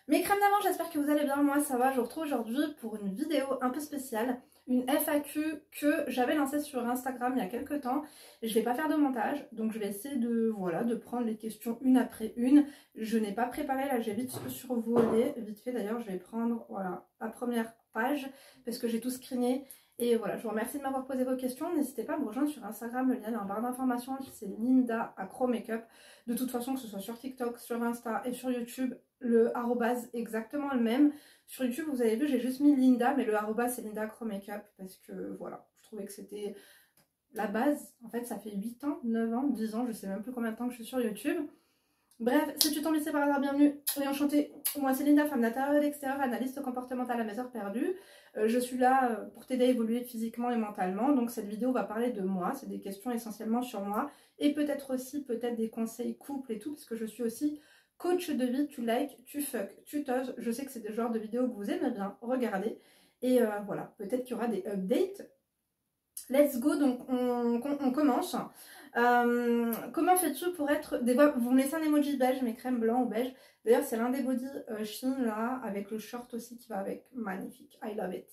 Mes crèmes d'amande, j'espère que vous allez bien, moi ça va, je vous retrouve aujourd'hui pour une vidéo un peu spéciale, une FAQ que j'avais lancée sur Instagram il y a quelques temps. Je vais pas faire de montage, donc je vais essayer de, voilà, de prendre les questions une après une. Je n'ai pas préparé, là j'ai vite survolé, vite fait d'ailleurs, je vais prendre voilà, la première page parce que j'ai tout screené. Et voilà, je vous remercie de m'avoir posé vos questions. N'hésitez pas à me rejoindre sur Instagram, le lien est en barre d'informations, c'est Linda Acro Makeup. De toute façon, que ce soit sur TikTok, sur Insta et sur YouTube, le arrobase est exactement le même. Sur YouTube, vous avez vu, j'ai juste mis Linda, mais le arrobase c'est Linda Acro Makeup parce que voilà, je trouvais que c'était la base. En fait, ça fait 8 ans, 9 ans, 10 ans, je sais même plus combien de temps que je suis sur YouTube. Bref, si tu tombes ici par hasard, bienvenue et enchantée. Moi c'est Linda, femme d'intérieur et d'extérieur, analyste comportementale à mes heures perdues. Je suis là pour t'aider à évoluer physiquement et mentalement. Donc cette vidéo va parler de moi, c'est des questions essentiellement sur moi. Et peut-être aussi, peut-être des conseils couple et tout, parce que je suis aussi coach de vie, tu likes, tu fuck, tu toses. Je sais que c'est des genres de vidéos que vous aimez bien regarder. Et voilà, peut-être qu'il y aura des updates. Let's go, donc on commence. Comment fais-tu pour être... Des fois, vous me laissez un emoji beige, mes crèmes blanc ou beige. D'ailleurs, c'est l'un des body Shein là, avec le short aussi qui va avec. Magnifique, I love it.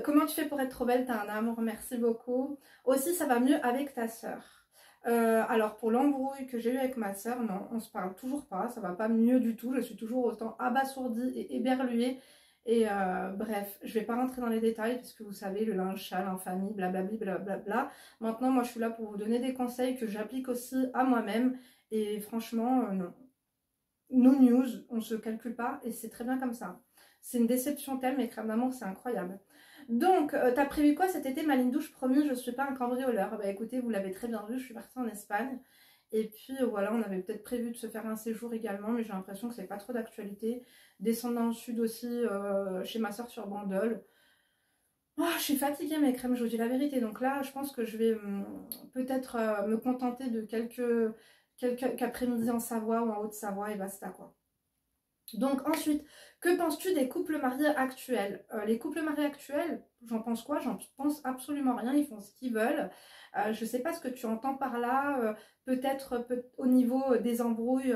Comment tu fais pour être trop belle? T'as un amour, merci beaucoup. Aussi, ça va mieux avec ta sœur. Alors, pour l'embrouille que j'ai eu avec ma sœur, non, on se parle toujours pas. Ça va pas mieux du tout. Je suis toujours autant abasourdie et éberluée. Et bref, je vais pas rentrer dans les détails parce que vous savez, le linge sale en famille, blablabla, blablabla. Maintenant, moi, je suis là pour vous donner des conseils que j'applique aussi à moi-même. Et franchement, non. No news, on se calcule pas et c'est très bien comme ça. C'est une déception telle, mes crèmes d'amour, c'est incroyable. Donc, t'as prévu quoi cet été, ma ligne douche? Promis, je suis pas un cambrioleur. Bah écoutez, vous l'avez très bien vu, je suis partie en Espagne. Et puis voilà, on avait peut-être prévu de se faire un séjour également, mais j'ai l'impression que c'est pas trop d'actualité. Descendre dans le sud aussi, chez ma soeur sur Bandol. Oh, je suis fatiguée mes crèmes, je vous dis la vérité. Donc là, je pense que je vais peut-être me contenter de quelques après-midi en Savoie ou en Haute-Savoie et basta quoi. Donc ensuite, que penses-tu des couples mariés actuels? Les couples mariés actuels, j'en pense quoi? J'en pense absolument rien, ils font ce qu'ils veulent. Je ne sais pas ce que tu entends par là, peut-être au niveau des embrouilles,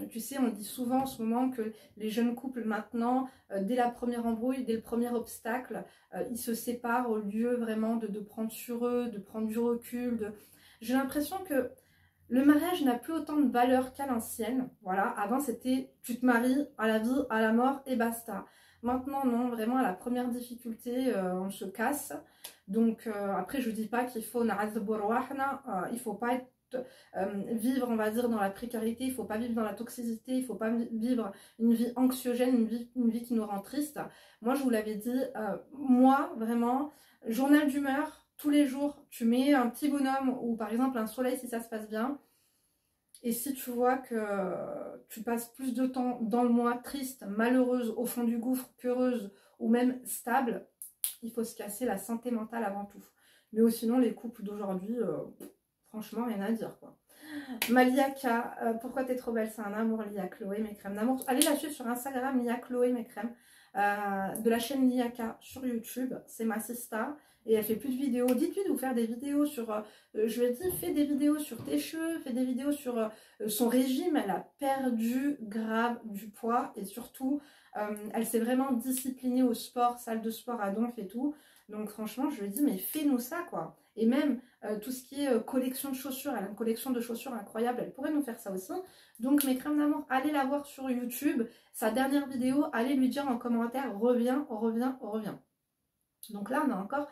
tu sais, on dit souvent en ce moment que les jeunes couples maintenant, dès la première embrouille, dès le premier obstacle, ils se séparent au lieu vraiment de prendre sur eux, de prendre du recul. J'ai l'impression que le mariage n'a plus autant de valeur qu'à l'ancienne. Voilà, avant c'était tu te maries à la vie, à la mort et basta. Maintenant non, vraiment à la première difficulté, on se casse. Donc après je dis pas qu'il faut il faut pas être, vivre on va dire dans la précarité, il faut pas vivre dans la toxicité, il faut pas vivre une vie anxiogène, une vie qui nous rend triste. Moi je vous l'avais dit, moi vraiment, journal d'humeur. Tous les jours, tu mets un petit bonhomme ou par exemple un soleil si ça se passe bien. Et si tu vois que tu passes plus de temps dans le mois triste, malheureuse, au fond du gouffre, qu'heureuse ou même stable, il faut se casser la santé mentale avant tout. Mais sinon, les couples d'aujourd'hui, franchement, rien à dire quoi. Maliaka, pourquoi t'es trop belle? C'est un amour, Lia Chloé, mes crèmes d'amour. Allez la suivre sur Instagram, Lia Chloé, mes crèmes. De la chaîne Liaka sur YouTube, c'est ma sista. Et elle fait plus de vidéos. Dites-lui de vous faire des vidéos sur... je lui ai dit, fais des vidéos sur tes cheveux, fais des vidéos sur son régime. Elle a perdu grave du poids. Et surtout, elle s'est vraiment disciplinée au sport, salle de sport à Donf et tout. Donc franchement, je lui ai dit, mais fais-nous ça, quoi. Et même tout ce qui est collection de chaussures, elle a une collection de chaussures incroyable, elle pourrait nous faire ça aussi. Donc mes crèmes d'amour, allez la voir sur YouTube. Sa dernière vidéo, allez lui dire en commentaire, reviens, reviens, reviens. Donc là, on a encore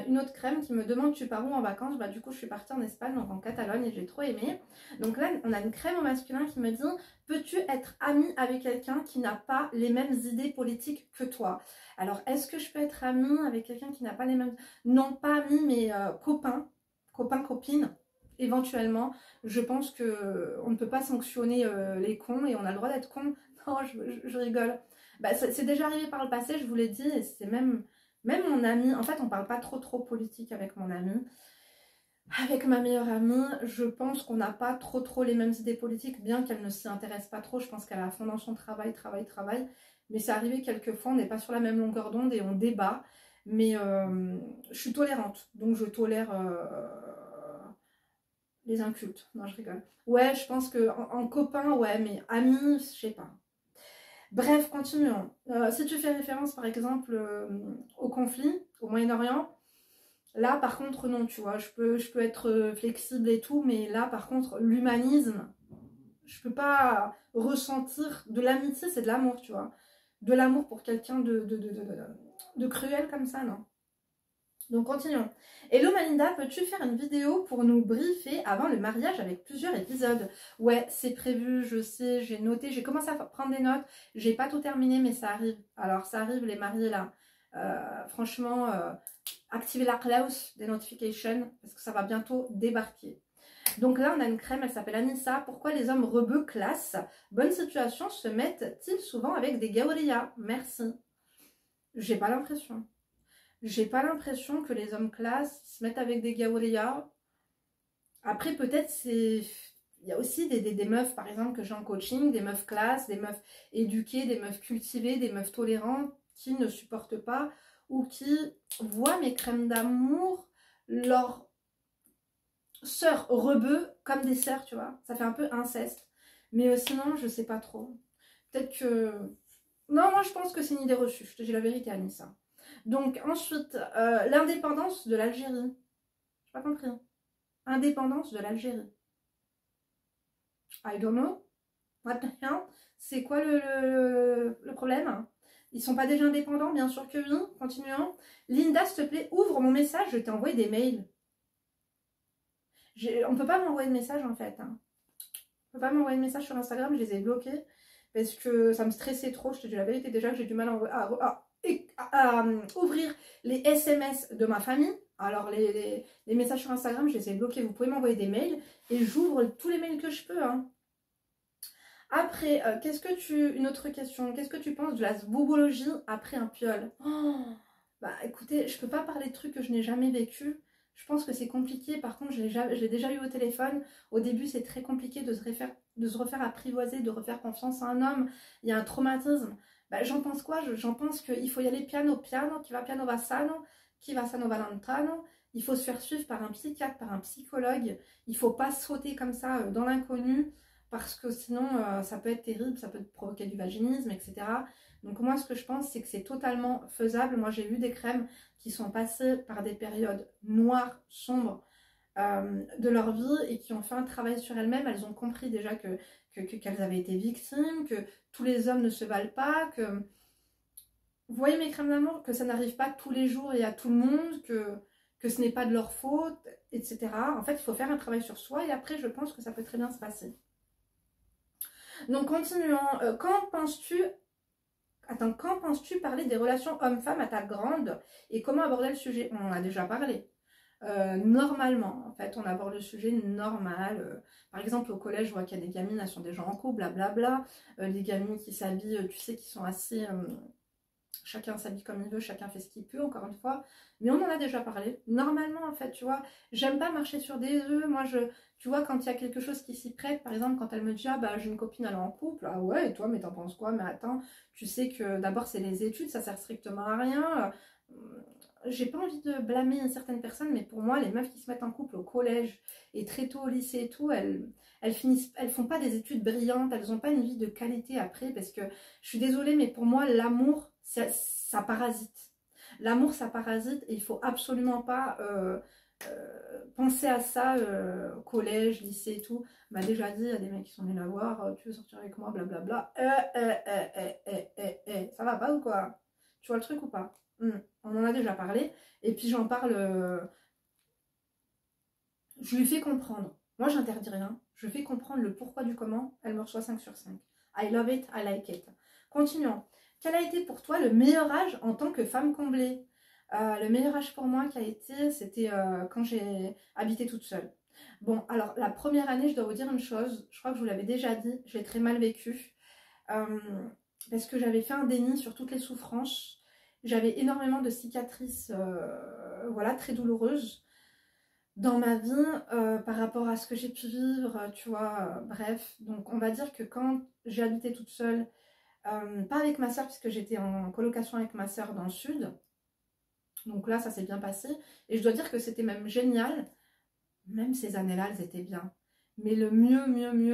une autre crème qui me demande tu pars où en vacances? Bah du coup, je suis partie en Espagne, donc en Catalogne, et j'ai trop aimé. Donc là, on a une crème au masculin qui me dit peux-tu être amie avec quelqu'un qui n'a pas les mêmes idées politiques que toi? Alors, est-ce que je peux être amie avec quelqu'un qui n'a pas les mêmes... Non, pas amie, mais copain, copine. Éventuellement, je pense que on ne peut pas sanctionner les cons et on a le droit d'être con. Non, je rigole. Bah, c'est déjà arrivé par le passé, je vous l'ai dit, et c'est même mon ami, en fait on parle pas trop politique avec mon ami. Avec ma meilleure amie, je pense qu'on n'a pas trop les mêmes idées politiques, bien qu'elle ne s'y intéresse pas trop. Je pense qu'elle est à fond dans son travail. Mais c'est arrivé quelques fois, on n'est pas sur la même longueur d'onde et on débat. Mais je suis tolérante, donc je tolère les incultes. Non, je rigole. Ouais, je pense que en copain, ouais, mais ami, je sais pas. Bref, continuons. Si tu fais référence par exemple au conflit au Moyen-Orient, là par contre non, tu vois, je peux être flexible et tout, mais là par contre l'humanisme, je peux pas ressentir de l'amitié, c'est de l'amour, tu vois. De l'amour pour quelqu'un de cruel comme ça, non. Donc continuons. Hello Malinda, peux-tu faire une vidéo pour nous briefer avant le mariage avec plusieurs épisodes? Ouais, c'est prévu, je sais, j'ai noté, j'ai commencé à prendre des notes, j'ai pas tout terminé mais ça arrive. Alors ça arrive les mariés là. Franchement, activez la cloche des notifications parce que ça va bientôt débarquer. Donc là on a une crème, elle s'appelle Anissa. Pourquoi les hommes rebeux classe, bonne situation se mettent-ils souvent avec des gaouria? Merci. J'ai pas l'impression. J'ai pas l'impression que les hommes classe se mettent avec des gaouria. Après, peut-être c'est. Il y a aussi des meufs, par exemple, que j'ai en coaching, des meufs classe, des meufs éduquées, des meufs cultivées, des meufs tolérantes qui ne supportent pas ou qui voient mes crèmes d'amour, leurs sœurs rebeux, comme des sœurs, tu vois. Ça fait un peu inceste. Mais sinon, je sais pas trop. Peut-être que. Non, moi je pense que c'est une idée reçue. Je te dis la vérité, Anissa. Donc ensuite, l'indépendance de l'Algérie. J'ai pas compris. Indépendance de l'Algérie. I don't know. What the hell? C'est quoi le problème? Ils sont pas déjà indépendants? Bien sûr que oui. Continuons. Linda, s'il te plaît, ouvre mon message. Je t'ai envoyé des mails. On peut pas m'envoyer de message en fait. Hein. On peut pas m'envoyer de message sur Instagram. Je les ai bloqués parce que ça me stressait trop. Je te dis la vérité déjà que j'ai du mal à ouvrir les SMS de ma famille. Alors les messages sur Instagram, je les ai bloqués. Vous pouvez m'envoyer des mails et j'ouvre tous les mails que je peux. Hein. Après, une autre question. Qu'est-ce que tu penses de la zboubologie après un piole? Bah écoutez, je peux pas parler de trucs que je n'ai jamais vécu. Je pense que c'est compliqué. Par contre, je l'ai déjà eu au téléphone. Au début, c'est très compliqué de se refaire apprivoiser, de refaire confiance à un homme. Il y a un traumatisme. Bah, j'en pense quoi? J'en pense qu'il faut y aller piano piano, qui va piano va sano, qui va sano va lontano. Il faut se faire suivre par un psychiatre, par un psychologue. Il faut pas sauter comme ça dans l'inconnu parce que sinon ça peut être terrible, ça peut provoquer du vaginisme, etc. Donc moi ce que je pense c'est que c'est totalement faisable. Moi j'ai vu des crèmes qui sont passées par des périodes noires, sombres de leur vie et qui ont fait un travail sur elles-mêmes. Elles ont compris déjà qu'elles avaient été victimes, que tous les hommes ne se valent pas, que vous voyez mes crèmes d'amour, que ça n'arrive pas tous les jours et à tout le monde, que ce n'est pas de leur faute, etc. En fait il faut faire un travail sur soi et après je pense que ça peut très bien se passer. Donc continuons. Quand penses-tu parler des relations hommes-femmes à ta grande et comment aborder le sujet? On en a déjà parlé. Normalement, en fait, on aborde le sujet normal. Par exemple, au collège, je vois qu'il y a des gamines, elles sont déjà en couple, blablabla. Les gamines qui s'habillent, tu sais, qui sont assez... chacun s'habille comme il veut, chacun fait ce qu'il peut, encore une fois. Mais on en a déjà parlé. Normalement, en fait, tu vois, j'aime pas marcher sur des œufs. Moi, tu vois, quand il y a quelque chose qui s'y prête, par exemple, quand elle me dit, ah bah j'ai une copine, elle est en couple. Ah ouais, et toi, mais t'en penses quoi? Mais attends, tu sais que d'abord, c'est les études, ça sert strictement à rien. J'ai pas envie de blâmer certaines personnes, mais pour moi, les meufs qui se mettent en couple au collège et très tôt au lycée et tout, elles font pas des études brillantes, elles ont pas une vie de qualité après, parce que je suis désolée, mais pour moi, l'amour, ça parasite. L'amour, ça parasite et il faut absolument pas penser à ça collège, lycée et tout. On m'a déjà dit, il y a des mecs qui sont venus la voir, tu veux sortir avec moi, blablabla. Ça va pas ou quoi? Tu vois le truc ou pas? On en a déjà parlé. Et puis j'en parle, je lui fais comprendre. Moi, j'interdis rien. Je fais comprendre le pourquoi du comment. Elle me reçoit 5 sur 5. I love it, I like it. Continuons. Quel a été pour toi le meilleur âge en tant que femme comblée? Le meilleur âge pour moi c'était quand j'ai habité toute seule. Bon, alors la première année, je dois vous dire une chose. Je crois que je vous l'avais déjà dit. Je l'ai très mal vécu. Parce que j'avais fait un déni sur toutes les souffrances. J'avais énormément de cicatrices, voilà, très douloureuses dans ma vie par rapport à ce que j'ai pu vivre, tu vois, bref. Donc on va dire que quand j'ai habité toute seule, pas avec ma soeur puisque j'étais en colocation avec ma soeur dans le sud, donc là ça s'est bien passé, et je dois dire que c'était même génial, même ces années-là elles étaient bien. Mais le mieux,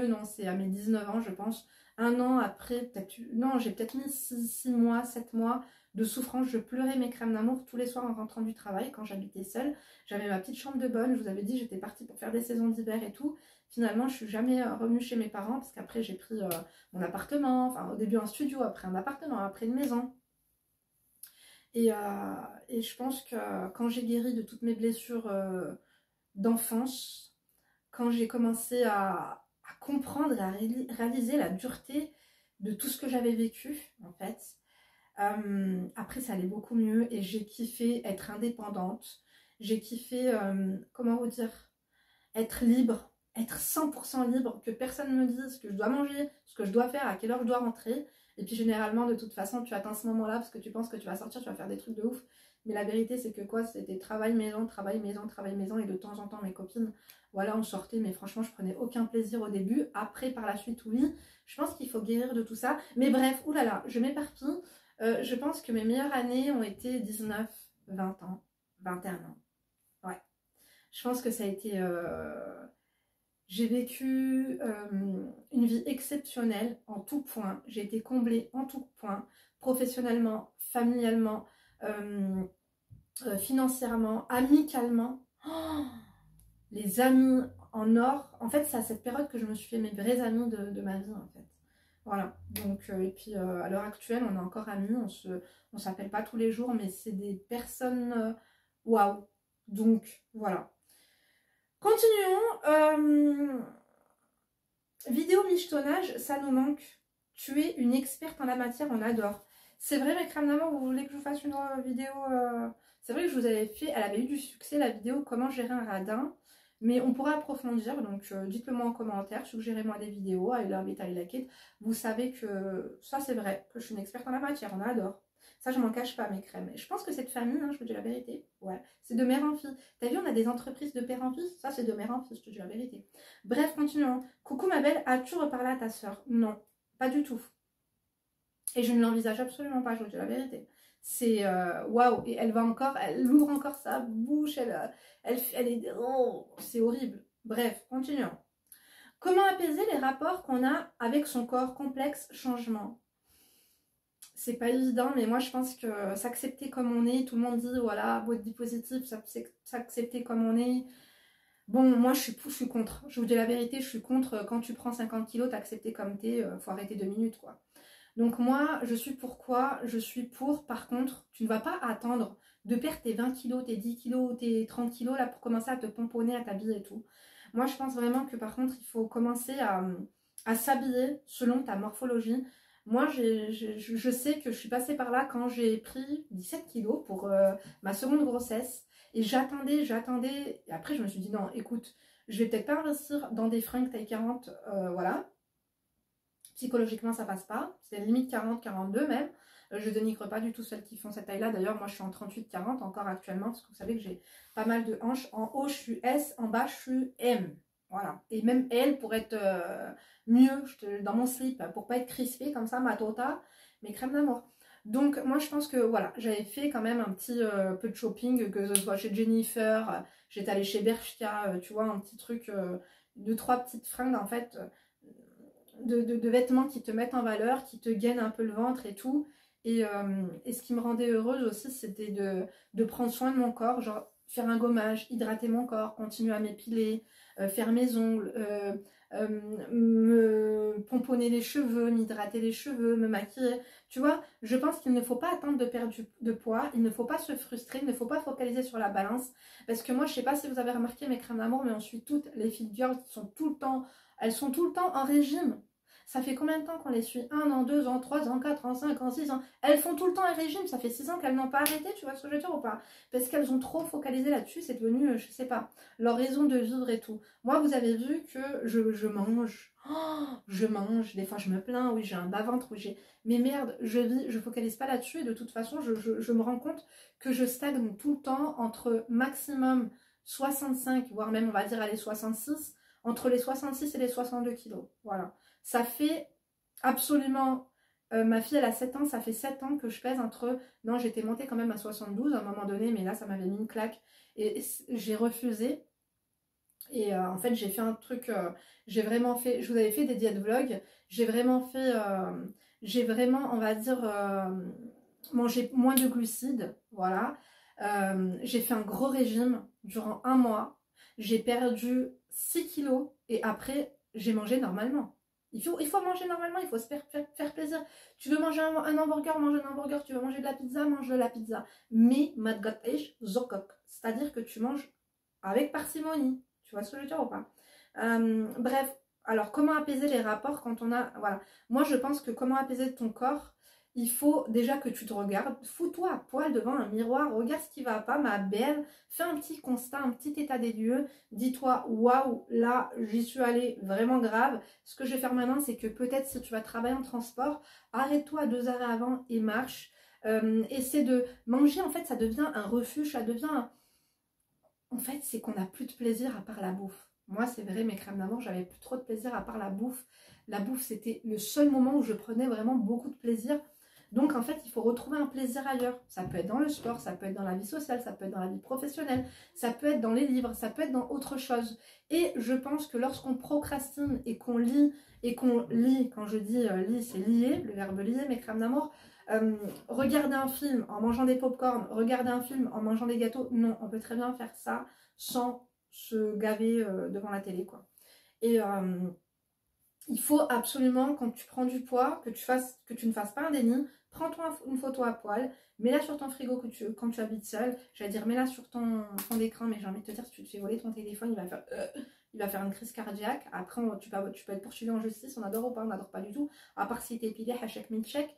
non, c'est à mes 19 ans je pense, un an après, peut-être, non, j'ai peut-être mis 6 mois, 7 mois de souffrance. Je pleurais mes crèmes d'amour tous les soirs en rentrant du travail quand j'habitais seule. J'avais ma petite chambre de bonne, je vous avais dit, j'étais partie pour faire des saisons d'hiver et tout. Finalement, je suis jamais revenue chez mes parents parce qu'après, j'ai pris mon appartement, enfin au début un studio, après un appartement, après une maison. Et, et je pense que quand j'ai guéri de toutes mes blessures d'enfance, quand j'ai commencé à comprendre et à réaliser la dureté de tout ce que j'avais vécu, en fait, après ça allait beaucoup mieux et j'ai kiffé être indépendante. J'ai kiffé, comment vous dire, être libre, être 100% libre, que personne ne me dise ce que je dois manger, ce que je dois faire, à quelle heure je dois rentrer. Et puis généralement, de toute façon, tu attends ce moment-là parce que tu penses que tu vas sortir, tu vas faire des trucs de ouf. Mais la vérité, c'est que quoi, c'était travail, maison, travail, maison, travail, maison. Et de temps en temps, mes copines, voilà, on sortait. Mais franchement, je prenais aucun plaisir au début. Après, par la suite, oui. Je pense qu'il faut guérir de tout ça. Mais bref, oulala, je m'éparpille. Je pense que mes meilleures années ont été 19, 20 ans, 21 ans. Ouais. Je pense que ça a été... j'ai vécu une vie exceptionnelle en tout point. J'ai été comblée en tout point, professionnellement, familialement, financièrement, amicalement. Oh, les amis en or. En fait, c'est à cette période que je me suis fait mes vrais amis de ma vie, en fait. Voilà. Donc, et puis à l'heure actuelle, on est encore amis. On s'appelle pas tous les jours, mais c'est des personnes waouh. Donc, voilà. Continuons. Vidéo michetonnage, ça nous manque. Tu es une experte en la matière, on adore. C'est vrai, mes crèmes d'amour, vous voulez que je vous fasse une vidéo C'est vrai que je vous avais fait, elle avait eu du succès, la vidéo comment gérer un radin. Mais on pourra approfondir, donc dites-le moi en commentaire, suggérez-moi des vidéos, I love it, I like it. Vous savez que ça c'est vrai, que je suis une experte en la matière, on adore. Ça, je m'en cache pas, mes crèmes. Et je pense que cette famille, hein, je vous dis la vérité, ouais, c'est de mère en fille. T'as vu, on a des entreprises de père en fils, ça c'est de mère en fille, je te dis la vérité. Bref, continuons. Coucou ma belle, as-tu reparlé à ta soeur? Non, pas du tout. Et je ne l'envisage absolument pas, je vous dis la vérité. C'est waouh, et elle va encore, elle ouvre encore sa bouche, elle est. Oh, c'est horrible. Bref, continuons. Comment apaiser les rapports qu'on a avec son corps? Complexe, changement. C'est pas évident, mais moi je pense que s'accepter comme on est, tout le monde dit voilà, body positive, s'accepter comme on est. Bon, moi je suis contre. Je vous dis la vérité, je suis contre. Quand tu prends 50 kilos, t'accepter comme t'es, faut arrêter 2 minutes quoi. Donc moi, je suis pour quoi? Je suis pour, par contre, tu ne vas pas attendre de perdre tes 20 kilos, tes 10 kilos, tes 30 kilos là pour commencer à te pomponner, à t'habiller et tout. Moi, je pense vraiment que par contre, il faut commencer à s'habiller selon ta morphologie. Moi, je sais que je suis passée par là quand j'ai pris 17 kilos pour ma seconde grossesse. Et j'attendais. Et après, je me suis dit, non, écoute, je vais peut-être pas investir dans des fringues taille 40, voilà. Psychologiquement, ça passe pas. C'est limite 40, 42 même. Je dénigre pas du tout celles qui font cette taille-là. D'ailleurs, moi, je suis en 38-40 encore actuellement, parce que vous savez que j'ai pas mal de hanches. En haut, je suis S, en bas, je suis M. Voilà. Et même L pour être mieux dans mon slip, pour pas être crispée comme ça, ma tota, mes crèmes d'amour. Donc, moi, je pense que, voilà, j'avais fait quand même un petit peu de shopping, que ce soit chez Jennifer, j'étais allée chez Bershka, tu vois, un petit truc, 2-3 petites fringues, en fait, de vêtements qui te mettent en valeur, qui te gainent un peu le ventre et tout. Et ce qui me rendait heureuse aussi, c'était de prendre soin de mon corps, genre faire un gommage, hydrater mon corps, continuer à m'épiler, faire mes ongles, me pomponner les cheveux, m'hydrater les cheveux, me maquiller. Tu vois, je pense qu'il ne faut pas attendre de perdre de poids, il ne faut pas se frustrer, il ne faut pas focaliser sur la balance. Parce que moi, je sais pas si vous avez remarqué mes crèmes d'amour, mais on suit toutes les filles girls qui sont tout le temps, elles sont tout le temps en régime. Ça fait combien de temps qu'on les suit? 1 an, 2 ans, 3 ans, 4 ans, 5 ans, 6 ans. Elles font tout le temps un régime. Ça fait 6 ans qu'elles n'ont pas arrêté, tu vois ce que je veux dire ou pas? Parce qu'elles ont trop focalisé là-dessus. C'est devenu, je sais pas, leur raison de vivre et tout. Moi, vous avez vu que je mange. Oh, je mange. Des fois, je me plains. Oui, j'ai un bas-ventre. Oui, j'ai... Mais merde, je vis, je focalise pas là-dessus. Et de toute façon, je me rends compte que je stagne tout le temps entre maximum 65, voire même, on va dire, allez, 66. Entre les 66 et les 62 kilos. Voilà. Ça fait absolument... ma fille, elle a 7 ans, ça fait 7 ans que je pèse entre... Non, j'étais montée quand même à 72 à un moment donné, mais là, ça m'avait mis une claque. Et j'ai refusé. Et en fait, j'ai fait un truc, j'ai vraiment fait, je vous avais fait des diètes vlogs, j'ai vraiment fait, on va dire, mangé moins de glucides, voilà. J'ai fait un gros régime durant un mois, j'ai perdu 6 kilos et après, j'ai mangé normalement. Il faut manger normalement, il faut se faire plaisir. Tu veux manger un hamburger, mange un hamburger. Tu veux manger de la pizza, mange de la pizza. Mais, zokok. C'est-à-dire que tu manges avec parcimonie. Tu vois ce que je veux dire ou pas? Bref, alors comment apaiser les rapports quand on a... Voilà, moi je pense que comment apaiser ton corps, il faut déjà que tu te regardes, fous-toi à poil devant un miroir, regarde ce qui va pas, ma belle, fais un petit constat, un petit état des lieux, dis-toi, waouh, là j'y suis allée vraiment grave, ce que je vais faire maintenant c'est que peut-être si tu vas travailler en transport, arrête-toi à 2 heures avant et marche, essaie de manger, en fait ça devient un refuge, ça devient... En fait, c'est qu'on n'a plus de plaisir à part la bouffe. Moi, c'est vrai, mes crèmes d'amour, j'avais plus trop de plaisir à part la bouffe. La bouffe, c'était le seul moment où je prenais vraiment beaucoup de plaisir. Donc, en fait, il faut retrouver un plaisir ailleurs. Ça peut être dans le sport, ça peut être dans la vie sociale, ça peut être dans la vie professionnelle, ça peut être dans les livres, ça peut être dans autre chose. Et je pense que lorsqu'on procrastine et qu'on lit, quand je dis lit, c'est lier, le verbe lier, mes crèmes d'amour, regarder un film en mangeant des pop-corn, regarder un film en mangeant des gâteaux, non, on peut très bien faire ça sans se gaver devant la télé, quoi. Et il faut absolument, quand tu prends du poids, que tu ne fasses pas un déni, prends-toi une photo à poil, mets-la sur ton frigo quand tu habites seul, j'allais dire mets-la sur ton fond d'écran, mais j'ai envie de te dire, si tu te fais voler ton téléphone, il va faire une crise cardiaque. Après, tu peux être poursuivi en justice, on adore ou pas, on n'adore pas du tout, à part si t'es pilé, hachek milchek.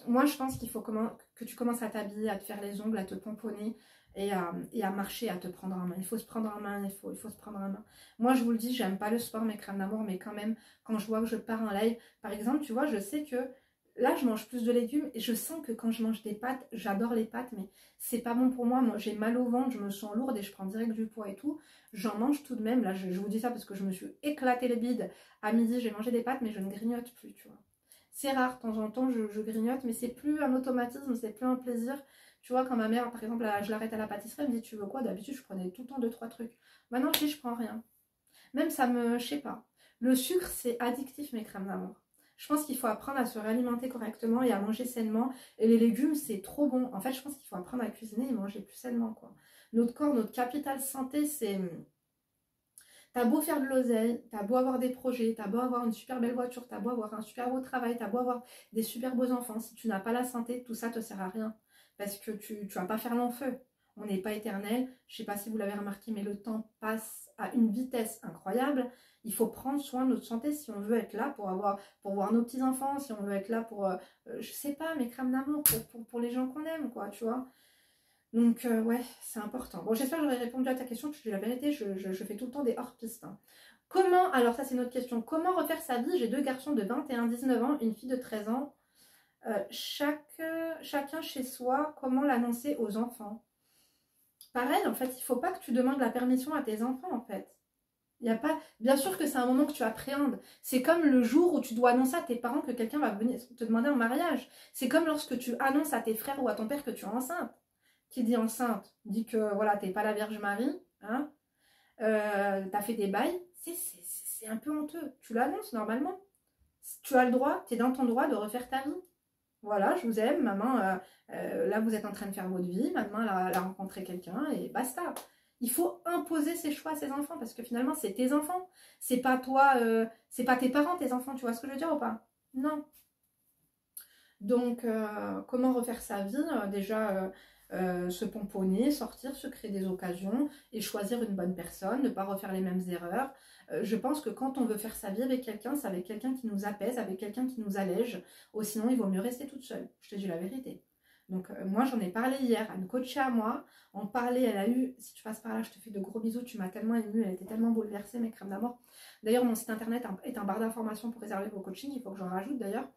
Moi, je pense qu'il faut que tu commences à t'habiller, à te faire les ongles, à te pomponner et à marcher, à te prendre en main. Il faut se prendre en main, il faut se prendre en main. Moi, je vous le dis, j'aime pas le sport, mes crèmes d'amour, mais quand même, quand je vois que je pars en live, par exemple, tu vois, je sais que là, je mange plus de légumes et je sens que quand je mange des pâtes, j'adore les pâtes, mais c'est pas bon pour moi. Moi, j'ai mal au ventre, je me sens lourde et je prends direct du poids et tout. J'en mange tout de même. Là, je vous dis ça parce que je me suis éclaté les bides. À midi, j'ai mangé des pâtes, mais je ne grignote plus, tu vois. C'est rare, de temps en temps, je grignote, mais c'est plus un automatisme, c'est plus un plaisir. Tu vois, quand ma mère, par exemple, je l'arrête à la pâtisserie, elle me dit, tu veux quoi? D'habitude, je prenais tout le temps 2-3 trucs. Maintenant, je dis, je prends rien. Même ça me... Je sais pas. Le sucre, c'est addictif, mes crèmes d'amour. Je pense qu'il faut apprendre à se réalimenter correctement et à manger sainement. Et les légumes, c'est trop bon. En fait, je pense qu'il faut apprendre à cuisiner et manger plus sainement, quoi. Notre corps, notre capital santé, c'est... T'as beau faire de l'oseille, t'as beau avoir des projets, t'as beau avoir une super belle voiture, t'as beau avoir un super beau travail, t'as beau avoir des super beaux enfants, si tu n'as pas la santé, tout ça te sert à rien. Parce que tu vas pas faire long feu. On n'est pas éternel. Je sais pas si vous l'avez remarqué, mais le temps passe à une vitesse incroyable. Il faut prendre soin de notre santé si on veut être là pour voir nos petits-enfants, si on veut être là pour, je sais pas, mes crèmes d'amour, pour les gens qu'on aime, quoi, tu vois. Donc, ouais, c'est important. Bon, j'espère que j'aurai répondu à ta question, parce que je dis la vérité, je fais tout le temps des hors-pistes. Hein. Comment, alors ça c'est une autre question, comment refaire sa vie? J'ai 2 garçons de 21, 19 ans, une fille de 13 ans. Chacun chez soi, comment l'annoncer aux enfants? Pareil, en fait, il ne faut pas que tu demandes la permission à tes enfants, en fait. Il y a pas... Bien sûr que c'est un moment que tu appréhendes. C'est comme le jour où tu dois annoncer à tes parents que quelqu'un va venir te demander en mariage. C'est comme lorsque tu annonces à tes frères ou à ton père que tu es enceinte. Qui dit enceinte dit que voilà, t'es pas la Vierge Marie, hein, t'as fait des bails, c'est un peu honteux. Tu l'annonces normalement. Tu as le droit, tu es dans ton droit de refaire ta vie. Voilà, je vous aime, maman, là vous êtes en train de faire votre vie, maman elle a rencontré quelqu'un et basta. Il faut imposer ses choix à ses enfants parce que finalement c'est tes enfants. C'est pas toi, c'est pas tes parents, tes enfants, tu vois ce que je veux dire ou pas? Non. Donc, comment refaire sa vie? Déjà, se pomponner, sortir, se créer des occasions et choisir une bonne personne, ne pas refaire les mêmes erreurs. Je pense que quand on veut faire sa vie avec quelqu'un, c'est avec quelqu'un qui nous apaise, avec quelqu'un qui nous allège. Ou sinon, il vaut mieux rester toute seule. Je te dis la vérité. Donc, moi, j'en ai parlé hier à une coach à moi. En parler, elle a eu, si tu passes par là, je te fais de gros bisous, tu m'as tellement émue, elle était tellement bouleversée, mes crèmes d'amour. D'ailleurs, mon site internet est un bar d'informations pour réserver vos coachings, il faut que j'en rajoute d'ailleurs.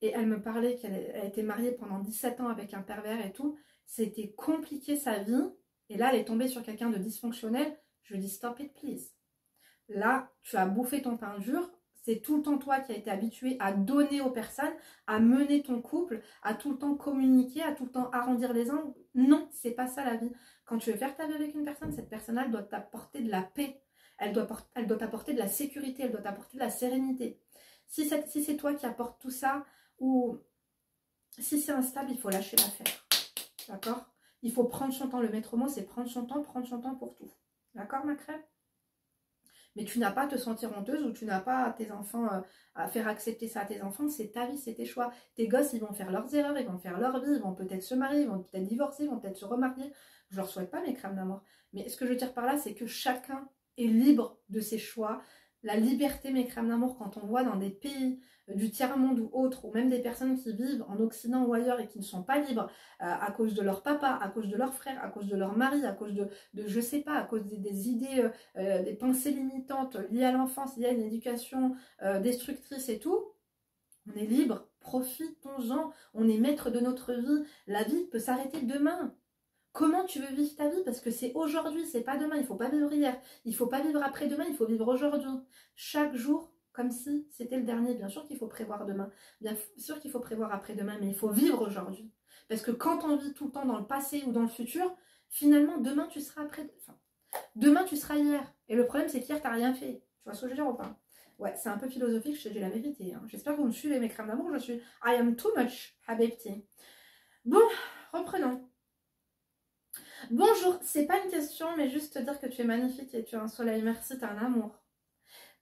Et elle me parlait qu'elle a été mariée pendant 17 ans avec un pervers et tout. C'était compliqué sa vie. Et là, elle est tombée sur quelqu'un de dysfonctionnel. Je lui dis, stop it, please. Là, tu as bouffé ton pain dur. C'est tout le temps toi qui as été habitué à donner aux personnes, à mener ton couple, à tout le temps communiquer, à tout le temps arrondir les angles. Non, c'est pas ça la vie. Quand tu veux faire ta vie avec une personne, cette personne-là elle doit t'apporter de la paix. Elle doit t'apporter de la sécurité, elle doit t'apporter de la sérénité. Si c'est toi qui apporte tout ça, ou si c'est instable, il faut lâcher l'affaire. D'accord? Il faut prendre son temps. Le maître mot, c'est prendre son temps pour tout. D'accord, ma crème? Mais tu n'as pas à te sentir honteuse ou tu n'as pas à tes enfants à faire accepter ça à tes enfants. C'est ta vie, c'est tes choix. Tes gosses, ils vont faire leurs erreurs, ils vont faire leur vie, ils vont peut-être se marier, ils vont peut-être divorcer, ils vont peut-être se remarier. Je leur souhaite pas mes crèmes d'amour. Mais ce que je veux dire par là, c'est que chacun est libre de ses choix. La liberté, mes crèmes d'amour, quand on voit dans des pays du tiers-monde ou autres, ou même des personnes qui vivent en Occident ou ailleurs et qui ne sont pas libres à cause de leur papa, à cause de leur frère, à cause de leur mari, à cause de je sais pas, à cause des idées, des pensées limitantes liées à l'enfance, liées à une éducation destructrice et tout, on est libre, profitons-en, on est maître de notre vie, la vie peut s'arrêter demain. Comment tu veux vivre ta vie? Parce que c'est aujourd'hui, c'est pas demain, il faut pas vivre hier, il faut pas vivre après-demain, il faut vivre aujourd'hui. Chaque jour, comme si c'était le dernier. Bien sûr qu'il faut prévoir demain, bien sûr qu'il faut prévoir après-demain, mais il faut vivre aujourd'hui. Parce que quand on vit tout le temps dans le passé ou dans le futur, finalement, demain tu seras après... Enfin, demain tu seras hier. Et le problème, c'est qu'hier, t'as rien fait. Tu vois ce que je veux dire ou pas? Ouais, c'est un peu philosophique, je te dis la vérité. Hein. J'espère que vous me suivez, mes crèmes d'amour. Je suis I am too much, habibti. Bon, reprenons. Bonjour, c'est pas une question, mais juste te dire que tu es magnifique et tu as un soleil. Merci, t'as un amour.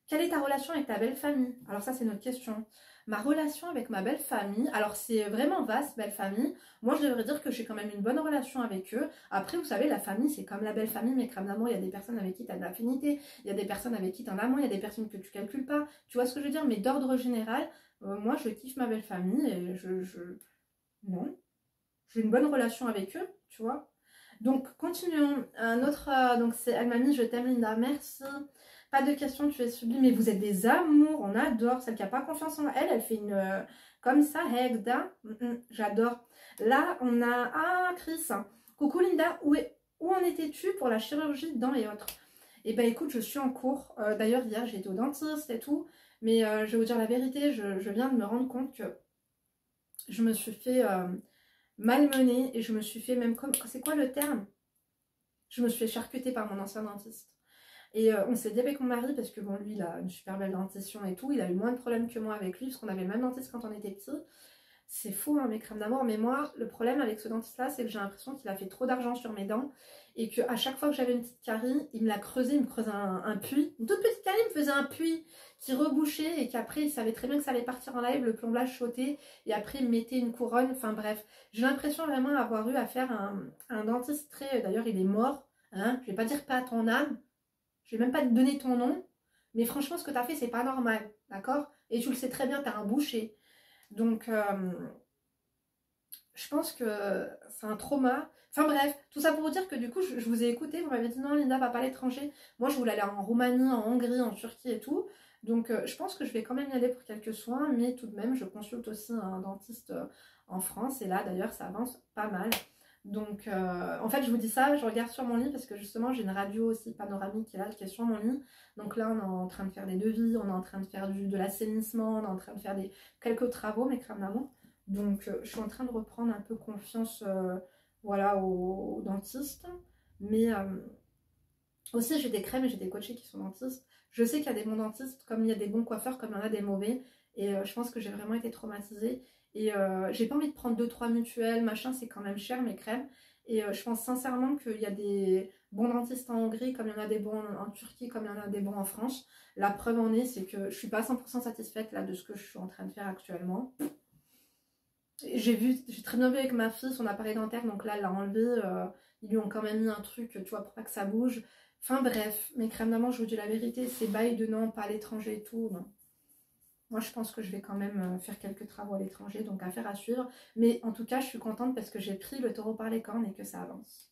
Quelle est ta relation avec ta belle famille? Alors ça, c'est notre question. Ma relation avec ma belle famille, alors c'est vraiment vaste, belle famille. Moi, je devrais dire que j'ai quand même une bonne relation avec eux. Après, vous savez, la famille, c'est comme la belle famille, mais crème d'amour, il y a des personnes avec qui tu as de l'affinité, il y a des personnes avec qui tu en as moins, il y a des personnes que tu calcules pas. Tu vois ce que je veux dire? Mais d'ordre général, moi, je kiffe ma belle famille et Non, j'ai une bonne relation avec eux, tu vois. Donc, continuons. Un autre, donc c'est elle m'a mis je t'aime Linda, merci. Pas de questions, tu es sublime, mais vous êtes des amours, on adore. Celle qui n'a pas confiance en elle, elle fait une comme ça, Hegda, j'adore. Là, on a Chris. Coucou Linda, où en étais-tu pour la chirurgie de dents et autres? Eh ben écoute, je suis en cours. D'ailleurs, hier, j'ai été au dentiste et tout. Mais je vais vous dire la vérité, je viens de me rendre compte que je me suis fait malmenée et je me suis fait même comme... C'est quoi le terme? Je me suis fait charcuter par mon ancien dentiste. Et on s'est dit avec mon mari, parce que bon, lui, il a une super belle dentition et tout, il a eu moins de problèmes que moi avec lui, parce qu'on avait le même dentiste quand on était petit. C'est fou, hein, mes crèmes d'amour, mais moi, le problème avec ce dentiste-là, c'est que j'ai l'impression qu'il a fait trop d'argent sur mes dents, et qu'à chaque fois que j'avais une petite carie, il me la creusait, il me creusait un puits. Une toute petite carie, il me faisait un puits qui rebouchait, et qu'après, il savait très bien que ça allait partir en live, le plombage sautait, et après, il me mettait une couronne, enfin bref. J'ai l'impression vraiment avoir eu à faire un dentiste très... D'ailleurs, il est mort, hein, je vais pas dire pas à ton âme, je vais même pas te donner ton nom, mais franchement, ce que tu as fait, c'est pas normal, d'accord? Et tu le sais très bien, tu as un boucher. Donc, je pense que c'est un trauma. Enfin bref, tout ça pour vous dire que du coup, je vous ai écouté, vous m'avez dit non, Linda, va pas à l'étranger. Moi, je voulais aller en Roumanie, en Hongrie, en Turquie et tout. Donc, je pense que je vais quand même y aller pour quelques soins, mais tout de même, je consulte aussi un dentiste en France. Et là, d'ailleurs, ça avance pas mal. Donc, en fait, je vous dis ça, je regarde sur mon lit parce que justement, j'ai une radio aussi panoramique qui est là, qui est sur mon lit. Donc là, on est en train de faire des devis, on est en train de faire de l'assainissement, on est en train de faire quelques travaux, mes crèmes d'amour. Donc, je suis en train de reprendre un peu confiance voilà, au dentiste. Mais aussi, j'ai des crèmes et j'ai des coachés qui sont dentistes. Je sais qu'il y a des bons dentistes, comme il y a des bons coiffeurs, comme il y en a des mauvais. Et je pense que j'ai vraiment été traumatisée. Et j'ai pas envie de prendre 2-3 mutuelles, machin, c'est quand même cher mes crèmes. Et je pense sincèrement qu'il y a des bons dentistes en Hongrie, comme il y en a des bons en Turquie, comme il y en a des bons en France. La preuve en est, c'est que je suis pas 100% satisfaite là de ce que je suis en train de faire actuellement. J'ai très bien vu avec ma fille son appareil dentaire, donc là elle l'a enlevé, ils lui ont quand même mis un truc, tu vois, pour pas que ça bouge. Enfin bref, mes crèmes d'amour, je vous dis la vérité, c'est bail de non, pas à l'étranger et tout, non. Moi je pense que je vais quand même faire quelques travaux à l'étranger, donc affaire à suivre. Mais en tout cas, je suis contente parce que j'ai pris le taureau par les cornes et que ça avance.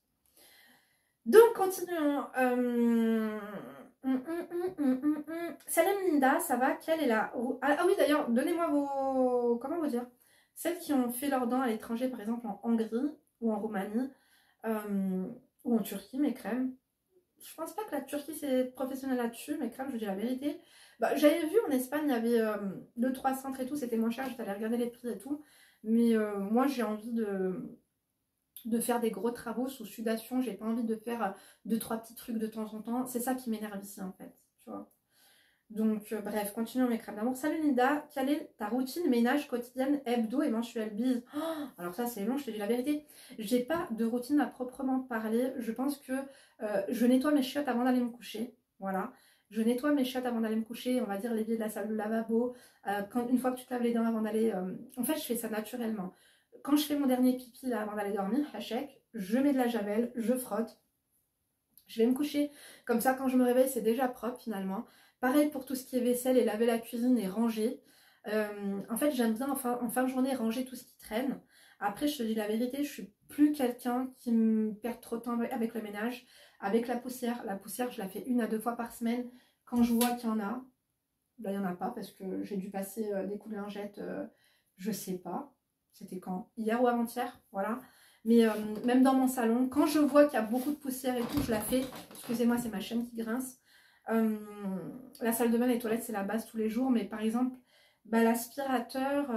Donc continuons. Salam Linda, ça va? Quelle est la... Ah oui d'ailleurs, donnez-moi vos... Comment vous dire? Celles qui ont fait leurs dents à l'étranger, par exemple en Hongrie ou en Roumanie ou en Turquie, mes crèmes. je pense pas que la Turquie c'est professionnel là-dessus, mais quand même je dis la vérité. Bah, j'avais vu en Espagne, il y avait 2-3 centres et tout, c'était moins cher, j'étais allée regarder les prix et tout. Mais moi j'ai envie de faire des gros travaux sous sudation, j'ai pas envie de faire 2-3 petits trucs de temps en temps. C'est ça qui m'énerve ici en fait, tu vois. Donc bref, continuons mes crèmes d'amour. Salut Nida, quelle est ta routine ménage quotidienne, hebdo et mensuelle? Bise. Oh, alors ça c'est long, je te dis la vérité. J'ai pas de routine à proprement parler. Je pense que je nettoie mes chiottes avant d'aller me coucher. Voilà. Je nettoie mes chiottes avant d'aller me coucher, on va dire l'évier de la salle de lavabo. Une fois que tu te laves les dents avant d'aller... En fait, je fais ça naturellement. Quand je fais mon dernier pipi là, avant d'aller dormir, hachek, je mets de la javel, je frotte. Je vais me coucher. Comme ça, quand je me réveille, c'est déjà propre finalement. Pareil pour tout ce qui est vaisselle et laver la cuisine et ranger. En fait, j'aime bien en fin de journée ranger tout ce qui traîne. Après, je te dis la vérité, je suis plus quelqu'un qui me perd trop de temps avec le ménage. Avec la poussière, je la fais 1 à 2 fois par semaine. Quand je vois qu'il y en a, là, il n'y en a pas parce que j'ai dû passer des coups de lingette, je sais pas. C'était quand? Hier ou avant-hier, voilà. Mais même dans mon salon, quand je vois qu'il y a beaucoup de poussière et tout, je la fais. Excusez-moi, c'est ma chaîne qui grince. La salle de bain, les toilettes, c'est la base tous les jours. Mais par exemple, bah, l'aspirateur,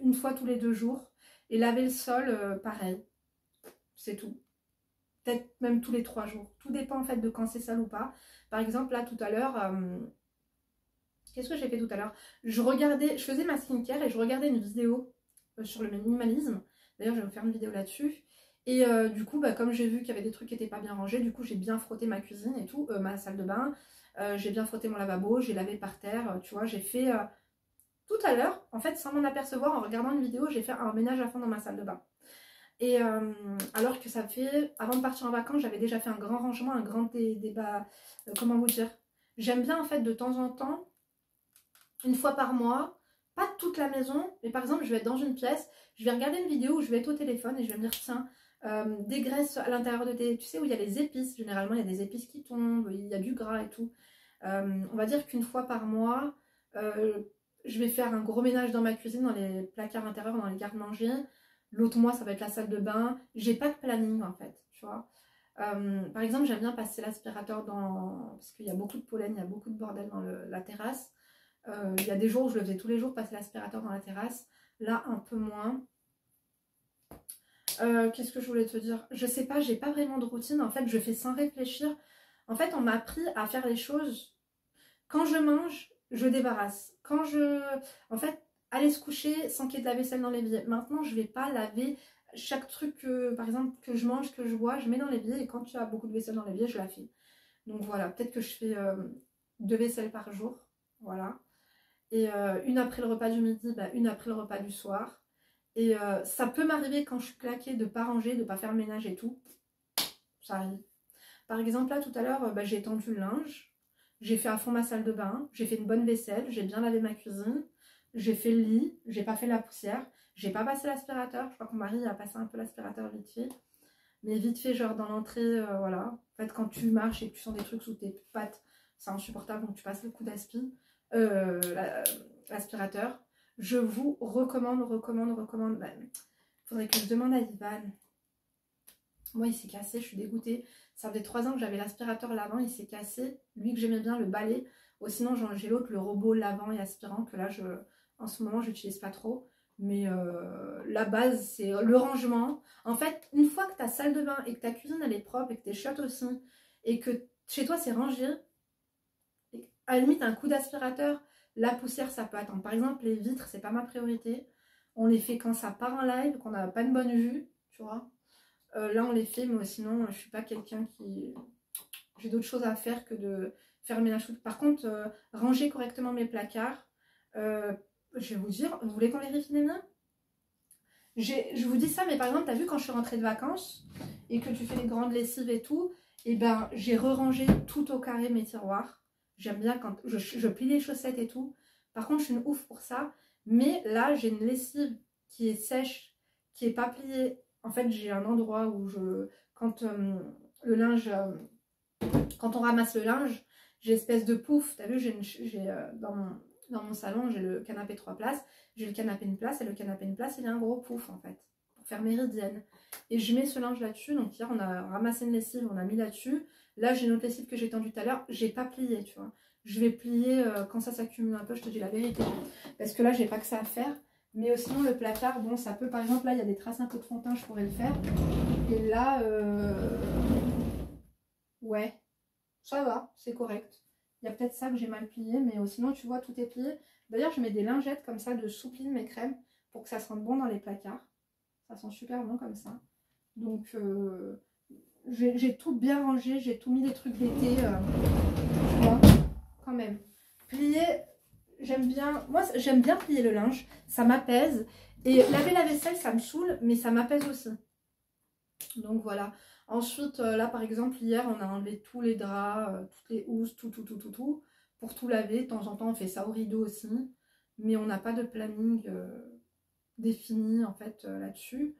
1 fois tous les 2 jours. Et laver le sol, pareil. C'est tout. Peut-être même tous les 3 jours. Tout dépend en fait de quand c'est sale ou pas. Par exemple, là, tout à l'heure... qu'est-ce que j'ai fait tout à l'heure? Je faisais ma skincare et je regardais une vidéo sur le minimalisme. D'ailleurs, je vais vous faire une vidéo là-dessus. Et du coup, bah, comme j'ai vu qu'il y avait des trucs qui n'étaient pas bien rangés, du coup, j'ai bien frotté ma cuisine et tout, ma salle de bain. J'ai bien frotté mon lavabo, j'ai lavé par terre, tu vois, j'ai fait... tout à l'heure, en fait, sans m'en apercevoir, en regardant une vidéo, j'ai fait un ménage à fond dans ma salle de bain. Et alors que ça fait... Avant de partir en vacances, j'avais déjà fait un grand rangement, un grand débat... comment vous dire? J'aime bien, en fait, de temps en temps... 1 fois par mois, pas toute la maison, mais par exemple je vais être dans une pièce, je vais regarder une vidéo où je vais être au téléphone et je vais me dire tiens, des graisses à l'intérieur de tes... Tu sais où il y a les épices, généralement il y a des épices qui tombent, il y a du gras et tout. On va dire qu'1 fois par mois, je vais faire un gros ménage dans ma cuisine, dans les placards intérieurs, dans les garde-manger. L'autre mois ça va être la salle de bain. J'ai pas de planning en fait, tu vois. Par exemple j'aime bien passer l'aspirateur dans... parce qu'il y a beaucoup de pollen, il y a beaucoup de bordel dans la terrasse. Il y a des jours où je le faisais tous les jours, passer l'aspirateur dans la terrasse. Là, un peu moins. Qu'est-ce que je voulais te dire? Je sais pas, j'ai pas vraiment de routine. En fait, je fais sans réfléchir. En fait, on m'a appris à faire les choses. Quand je mange, je débarrasse. En fait, aller se coucher sans qu'il y ait de la vaisselle dans l'évier. Maintenant, je vais pas laver chaque truc, par exemple, que je mange, que je bois, je mets dans l'évier. Et quand tu as beaucoup de vaisselle dans l'évier, je la fais. Donc voilà, peut-être que je fais 2 vaisselles par jour. Voilà. Et 1 après le repas du midi, bah, 1 après le repas du soir. Et ça peut m'arriver quand je suis claquée de ne pas ranger, de ne pas faire le ménage et tout. Ça arrive. Par exemple, là, tout à l'heure, bah, j'ai étendu le linge. J'ai fait à fond ma salle de bain. J'ai fait une bonne vaisselle. J'ai bien lavé ma cuisine. J'ai fait le lit. J'ai pas fait la poussière. J'ai pas passé l'aspirateur. Je crois que mon mari a passé un peu l'aspirateur vite fait. Mais vite fait, genre dans l'entrée, voilà. En fait, quand tu marches et que tu sens des trucs sous tes pattes, c'est insupportable. Donc tu passes le coup d'aspi. L'aspirateur. Je vous recommande. Bah, faudrait que je demande à Ivan. Moi, il s'est cassé, je suis dégoûtée. Ça faisait 3 ans que j'avais l'aspirateur lavant, il s'est cassé. Lui que j'aimais bien, le balai. Sinon, j'ai l'autre, le robot lavant et aspirant, que là, en ce moment, je n'utilise pas trop. Mais la base, c'est le rangement. En fait, une fois que ta salle de bain et que ta cuisine, elle est propre et que tes chiottes aussi, et que chez toi, c'est rangé, à la limite, un coup d'aspirateur, la poussière, ça peut attendre. Par exemple, les vitres, c'est pas ma priorité. On les fait quand ça part en live, qu'on n'a pas une bonne vue, tu vois. Là, on les fait, mais sinon, je suis pas quelqu'un qui... J'ai d'autres choses à faire que de faire le ménage. Par contre, ranger correctement mes placards, je vais vous dire, vous voulez qu'on vérifie les miens? Je vous dis ça, mais par exemple, tu as vu quand je suis rentrée de vacances et que tu fais les grandes lessives et tout, et ben j'ai re-rangé tout au carré mes tiroirs. J'aime bien quand je plie les chaussettes et tout. Par contre, je suis une ouf pour ça. Mais là, j'ai une lessive qui est sèche, qui est pas pliée. En fait, j'ai un endroit où quand le linge, quand on ramasse le linge, j'ai espèce de pouf. T'as vu, dans mon salon, j'ai le canapé 3 places, j'ai le canapé 1 place et le canapé 1 place, il y a un gros pouf en fait. Pour faire méridienne. Et je mets ce linge là-dessus. Donc hier, on a ramassé une lessive, on a mis là-dessus. Là, j'ai une autre lessive que j'ai tendue tout à l'heure. J'ai pas plié, tu vois. Je vais plier quand ça s'accumule un peu, je te dis la vérité. Parce que là, j'ai pas que ça à faire. Mais sinon, le placard, bon, ça peut, par exemple, là, il y a des traces un peu de fond de teint, je pourrais le faire. Et là, ouais, ça va, c'est correct. Il y a peut-être ça que j'ai mal plié, mais sinon, tu vois, tout est plié. D'ailleurs, je mets des lingettes comme ça de soupline mes crèmes pour que ça sente bon dans les placards. Ça sent super bon comme ça. Donc, j'ai tout bien rangé, j'ai tout mis des trucs d'été. Tu vois, quand même. Plier, j'aime bien. Moi, j'aime bien plier le linge. Ça m'apaise. Et laver la vaisselle, ça me saoule, mais ça m'apaise aussi. Donc voilà. Ensuite, là par exemple, hier, on a enlevé tous les draps, toutes les housses, tout, pour tout laver. De temps en temps, on fait ça au rideau aussi. Mais on n'a pas de planning défini en fait là-dessus.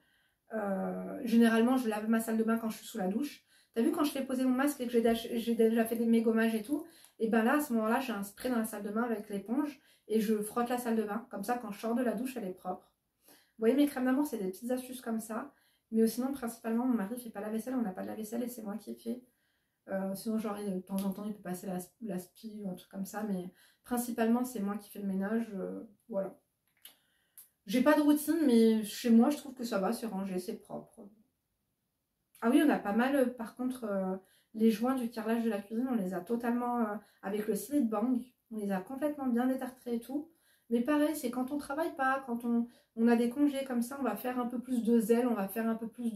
Généralement, je lave ma salle de bain quand je suis sous la douche. T'as vu quand je fais poser mon masque et que j'ai déjà fait mes gommages et tout, et ben là, à ce moment-là, j'ai un spray dans la salle de bain avec l'éponge et je frotte la salle de bain. Comme ça, quand je sors de la douche, elle est propre. Vous voyez, mes crèmes d'amour, c'est des petites astuces comme ça. Mais sinon, principalement, mon mari ne fait pas la vaisselle, on n'a pas de la vaisselle et c'est moi qui fais. Sinon, genre, de temps en temps, il peut passer l'aspi ou un truc comme ça. Mais principalement, c'est moi qui fais le ménage. Voilà. J'ai pas de routine, mais chez moi, je trouve que ça va, c'est rangé, c'est propre. Ah oui, on a pas mal, par contre, les joints du carrelage de la cuisine, on les a totalement, avec le slip bang, on les a complètement bien détartrés et tout. Mais pareil, c'est quand on travaille pas, quand on a des congés comme ça, on va faire un peu plus de zèle, on va faire un peu plus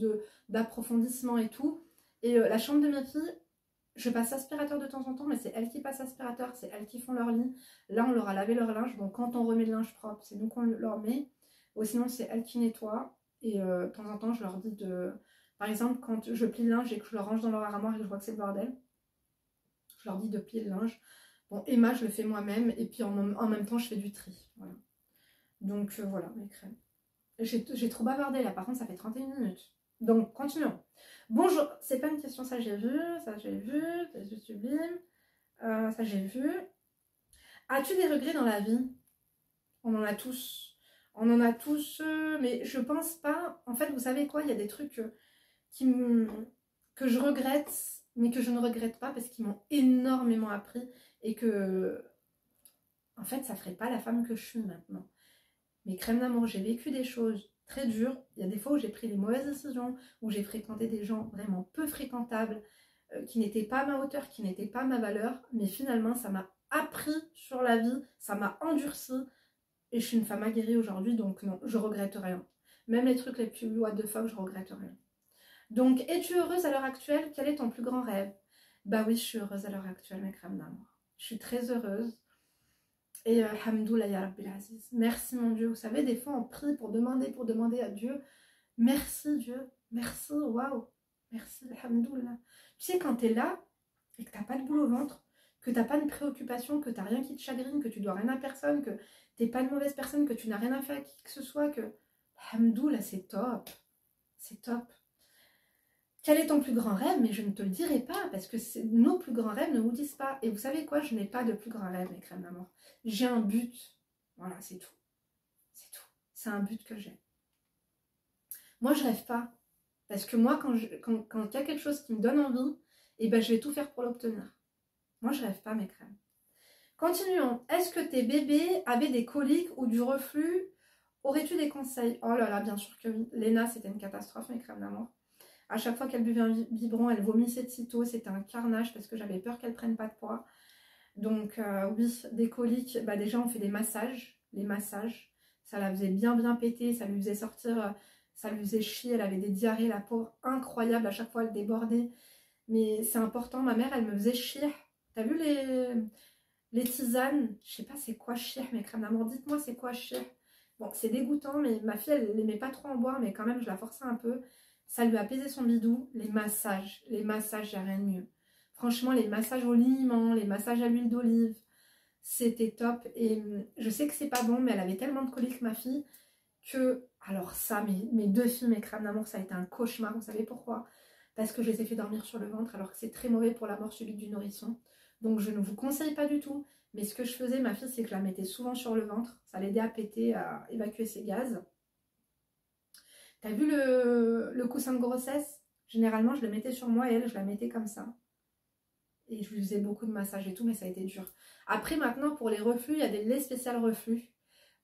d'approfondissement et tout. Et la chambre de mes filles, je passe aspirateur de temps en temps, mais c'est elles qui passent aspirateur, c'est elles qui font leur lit. Là, on leur a lavé leur linge, donc quand on remet le linge propre, c'est nous qu'on leur met. Ou sinon, c'est elles qui nettoient. Et de temps en temps, je leur dis de... Par exemple, quand je plie le linge et que je le range dans leur armoire et que je vois que c'est le bordel, je leur dis de plier le linge. Bon, Emma, je le fais moi-même. Et puis en même temps, je fais du tri. Voilà. Donc voilà, mes crèmes. J'ai trop bavardé là, par contre, ça fait 31 minutes. Donc, continuons. Bonjour, c'est pas une question, ça j'ai vu, ça c'est sublime, ça j'ai vu. As-tu des regrets dans la vie? On en a tous. On en a tous, mais je pense pas. En fait, vous savez quoi? Il y a des trucs que je regrette, mais que je ne regrette pas parce qu'ils m'ont énormément appris et que, en fait, ça ferait pas la femme que je suis maintenant. Mes crèmes d'amour, j'ai vécu des choses très dures. Il y a des fois où j'ai pris les mauvaises décisions, où j'ai fréquenté des gens vraiment peu fréquentables, qui n'étaient pas à ma hauteur, qui n'étaient pas à ma valeur, mais finalement, ça m'a appris sur la vie, ça m'a endurci. Et je suis une femme aguerrie aujourd'hui, donc non, je regrette rien. Même les trucs les plus what the fuck, je regrette rien. Donc, es-tu heureuse à l'heure actuelle? Quel est ton plus grand rêve? Bah oui, je suis heureuse à l'heure actuelle, mes crèmes d'amour. Je suis très heureuse. Et alhamdoulilah ya Rabbil Aziz. Merci mon Dieu. Vous savez, des fois on prie pour demander à Dieu. Merci Dieu. Merci, waouh. Merci, alhamdoulilah. Tu sais, quand tu es là et que tu n'as pas de boule au ventre, que tu n'as pas de préoccupation, que tu n'as rien qui te chagrine, que tu dois rien à personne, que tu n'es pas une mauvaise personne, que tu n'as rien à faire à qui que ce soit, que alhamdoulilah, c'est top. C'est top. Quel est ton plus grand rêve? Mais je ne te le dirai pas parce que nos plus grands rêves ne nous disent pas. Et vous savez quoi? Je n'ai pas de plus grand rêve, mes crèmes d'amour. J'ai un but. Voilà, c'est tout. C'est tout. C'est un but que j'ai. Moi, je rêve pas. Parce que moi, quand il y a quelque chose qui me donne envie, eh ben, je vais tout faire pour l'obtenir. Moi, je rêve pas, mes crèmes. Continuons. Est-ce que tes bébés avaient des coliques ou du reflux? Aurais-tu des conseils? Oh là là, bien sûr que oui. Léna, c'était une catastrophe, mes crèmes d'amour. À chaque fois qu'elle buvait un biberon, elle vomissait de sitôt. C'était un carnage parce que j'avais peur qu'elle prenne pas de poids. Donc oui, des coliques. Bah, déjà, on fait des massages. Les massages, ça la faisait bien péter. Ça lui faisait sortir, ça lui faisait chier. Elle avait des diarrhées, la pauvre, incroyable. À chaque fois, elle débordait. Mais c'est important. Ma mère, elle me faisait chier. T'as vu les tisanes? Je sais pas c'est quoi chier, mes crèmes d'amour. Dites-moi c'est quoi chier. Bon, c'est dégoûtant, mais ma fille, elle n'aimait pas trop en boire. Mais quand même, je la forçais un peu. Ça lui a apaisé son bidou. Les massages, il n'y a rien de mieux. Franchement, les massages au liniment, les massages à l'huile d'olive, c'était top. Et je sais que c'est pas bon, mais elle avait tellement de coliques, ma fille, que... Alors ça, mes deux filles, mes crèmes d'amour, ça a été un cauchemar. Vous savez pourquoi? Parce que je les ai fait dormir sur le ventre, alors que c'est très mauvais pour la mort subite du nourrisson. Donc je ne vous conseille pas du tout. Mais ce que je faisais, ma fille, c'est que je la mettais souvent sur le ventre. Ça l'aidait à péter, à évacuer ses gaz. T'as vu le coussin de grossesse? Généralement, je le mettais sur moi et elle, je la mettais comme ça. Et je lui faisais beaucoup de massages et tout, mais ça a été dur. Après, maintenant, pour les reflux, il y a des laits spéciaux reflux.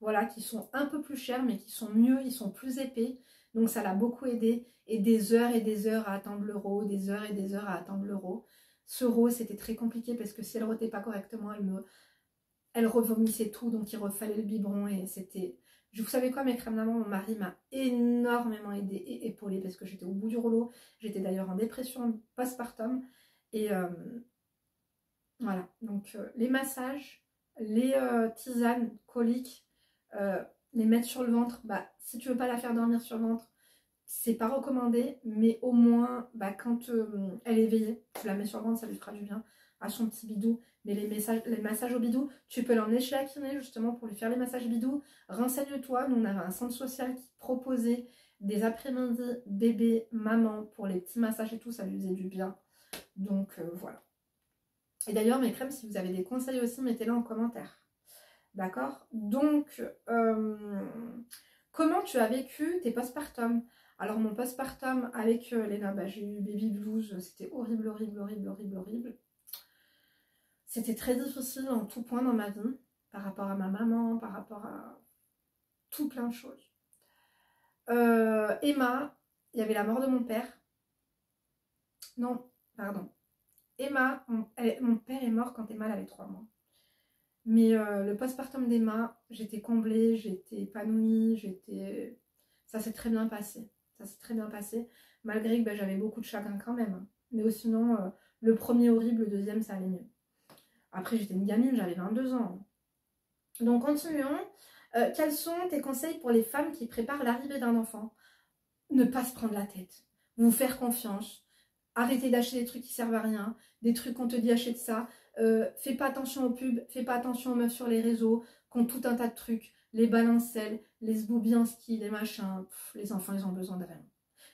Voilà, qui sont un peu plus chers, mais qui sont mieux, ils sont plus épais. Donc ça l'a beaucoup aidé. Et des heures à attendre l'euro, des heures et des heures à attendre l'euro. Ce rose, c'était très compliqué parce que si elle rotait pas correctement, elle revomissait tout. Donc il refallait le biberon et c'était... Vous savez quoi, mes crèmes d'amande, mon mari m'a énormément aidé et épaulé parce que j'étais au bout du rouleau. J'étais d'ailleurs en dépression postpartum. Et voilà, donc les massages, les tisanes coliques, les mettre sur le ventre, bah, si tu veux pas la faire dormir sur le ventre, c'est pas recommandé, mais au moins bah, quand elle est éveillée, tu la mets sur le ventre, ça lui fera du bien à son petit bidou. Mais les massages au bidou, tu peux l'emmener chez la kiné justement pour lui faire les massages bidou. Renseigne-toi, nous on avait un centre social qui proposait des après-midi bébé, maman pour les petits massages et tout, ça lui faisait du bien. Donc voilà. Et d'ailleurs, mes crèmes, si vous avez des conseils aussi, mettez-les en commentaire. D'accord? Donc, comment tu as vécu tes postpartum? Alors, mon postpartum avec Léna, bah, j'ai eu baby blues, c'était horrible, horrible, horrible, horrible, horrible. C'était très difficile en tout point dans ma vie, par rapport à ma maman, par rapport à tout plein de choses. Emma, il y avait la mort de mon père. Non, pardon. Emma, mon père est mort quand Emma avait 3 mois. Mais le postpartum d'Emma, j'étais comblée, j'étais épanouie, ça s'est très bien passé. Ça s'est très bien passé, malgré que bah, j'avais beaucoup de chagrin quand même. Hein. Mais sinon, le premier horrible, le deuxième, ça allait mieux. Après, j'étais une gamine, j'avais 22 ans. Donc, continuons. Quels sont tes conseils pour les femmes qui préparent l'arrivée d'un enfant? Ne pas se prendre la tête. Vous faire confiance. Arrêtez d'acheter des trucs qui servent à rien. Des trucs qu'on te dit achète ça. Fais pas attention aux pubs. Fais pas attention aux meufs sur les réseaux qui ont tout un tas de trucs. Les balancelles, les sboubianski, les machins. Les enfants, ils ont besoin de rien.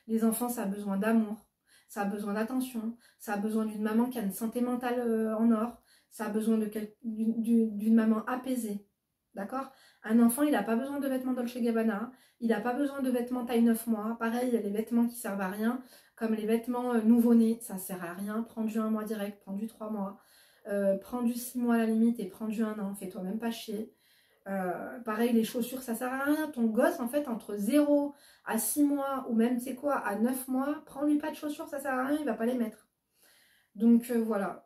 Les enfants, ça a besoin d'amour. Ça a besoin d'attention. Ça a besoin d'une maman qui a une santé mentale en or. Ça a besoin d'une maman apaisée. D'accord? Un enfant, il n'a pas besoin de vêtements Dolce Gabbana. Il n'a pas besoin de vêtements taille 9 mois. Pareil, il y a les vêtements qui servent à rien, comme les vêtements nouveau-nés, ça sert à rien. Prends du 1 mois direct, prends du 3 mois. Prends du 6 mois à la limite et prends du 1 an. Fais-toi même pas chier. Pareil, les chaussures, ça sert à rien. Ton gosse, en fait, entre 0 à 6 mois, ou même, tu sais quoi, à 9 mois, prends-lui pas de chaussures, ça sert à rien, il va pas les mettre. Donc, voilà.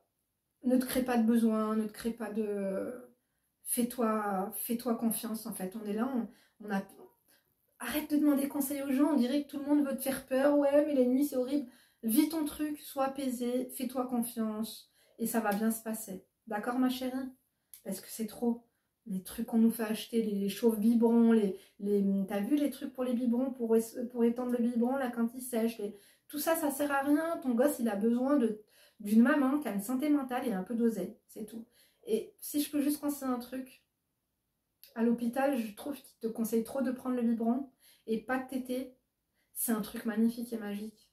Ne te crée pas de besoin, ne te crée pas de... Fais-toi confiance, en fait. On est là, on a... Arrête de demander conseil aux gens, on dirait que tout le monde veut te faire peur. Ouais, mais les nuits, c'est horrible. Vis ton truc, sois apaisé, fais-toi confiance, et ça va bien se passer. D'accord, ma chérie? Parce que c'est trop. Les trucs qu'on nous fait acheter, les chauves biberons, t'as vu les trucs pour les biberons, pour étendre le biberon, là, quand il sèche, tout ça, ça sert à rien. Ton gosse, il a besoin d'une maman qui a une santé mentale et un peu d'oseille, c'est tout. Et si je peux juste conseiller un truc, à l'hôpital, je trouve qu'ils te conseillent trop de prendre le biberon et pas de téter. C'est un truc magnifique et magique.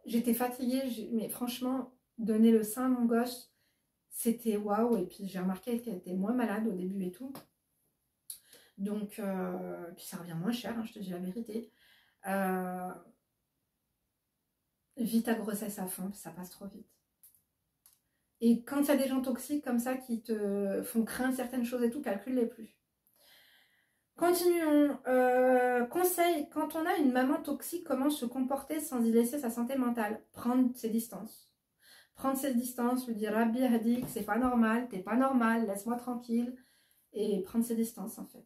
J'étais fatiguée, mais franchement, donner le sein à mon gosse, c'était waouh. Et puis j'ai remarqué qu'elle était moins malade au début et tout. Donc, puis ça revient moins cher, hein, je te dis la vérité. Vis ta grossesse à fond, ça passe trop vite. Et quand il y a des gens toxiques comme ça qui te font craindre certaines choses et tout, calcule-les plus. Continuons. Conseil, quand on a une maman toxique, comment se comporter sans y laisser sa santé mentale? Prendre ses distances. Prendre ses distances, lui dire Rabbi Hadik, c'est pas normal, t'es pas normal, laisse-moi tranquille. Et prendre ses distances en fait.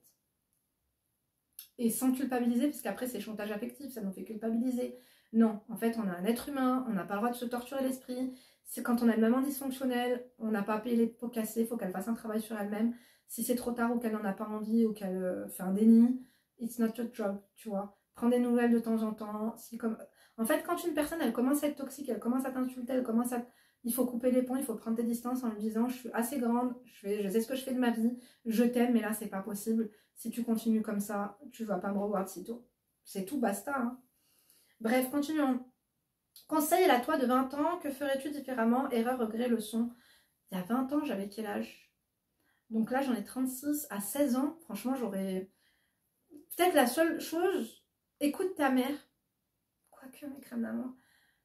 Et sans culpabiliser, parce qu'après c'est chantage affectif, ça nous fait culpabiliser. Non, en fait on a un être humain, on n'a pas le droit de se torturer l'esprit. C'est quand on a une maman dysfonctionnelle, on n'a pas à payer les pots cassés, il faut qu'elle fasse un travail sur elle-même. Si c'est trop tard ou qu'elle n'en a pas envie ou qu'elle fait un déni, it's not your job, tu vois. Prends des nouvelles de temps en temps. En fait, quand une personne, elle commence à être toxique, elle commence à t'insulter, il faut couper les ponts, il faut prendre tes distances en lui disant « Je suis assez grande, je sais ce que je fais de ma vie, je t'aime, mais là, c'est pas possible. Si tu continues comme ça, tu vas pas me revoir de sitôt. » C'est tout, basta. Hein. Bref, continuons. Conseil à toi de 20 ans, que ferais-tu différemment? Erreur, regret, leçon. Il y a 20 ans, j'avais quel âge? Donc là, j'en ai 36. À 16 ans, franchement, j'aurais... Peut-être la seule chose écoute ta mère. Quoique, mes crèmes d'amour,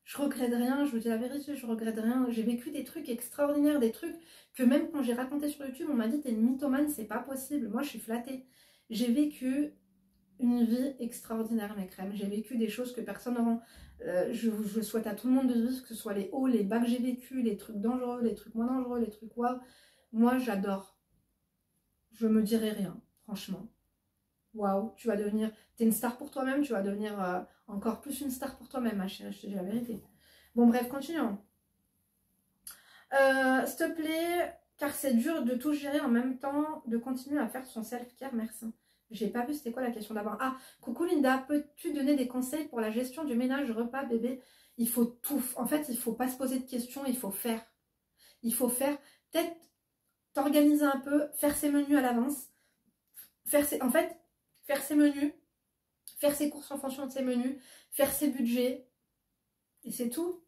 je regrette rien, je vous dis la vérité, je regrette rien. J'ai vécu des trucs extraordinaires, des trucs que même quand j'ai raconté sur YouTube, on m'a dit t'es une mythomane, c'est pas possible. Moi, je suis flattée. J'ai vécu une vie extraordinaire, mes crèmes. J'ai vécu des choses que personne n'aura. Je souhaite à tout le monde de vivre, que ce soit les hauts, les bas que j'ai vécu, les trucs dangereux, les trucs moins dangereux, les trucs waouh. Moi, j'adore. Je me dirai rien, franchement. Waouh, tu vas devenir. T'es une star pour toi-même, tu vas devenir encore plus une star pour toi-même, ma chérie, je te dis la vérité. Bon, bref, continuons. S'il te plaît, car c'est dur de tout gérer en même temps, de continuer à faire son self-care, merci. J'ai pas vu c'était quoi la question d'abord. Ah, coucou Linda, peux-tu donner des conseils pour la gestion du ménage, repas, bébé? Il faut tout. En fait, il faut pas se poser de questions, il faut faire. Il faut faire. Peut-être t'organiser un peu, faire ses menus à l'avance. En fait, faire ses menus, faire ses courses en fonction de ses menus, faire ses budgets. Et c'est tout.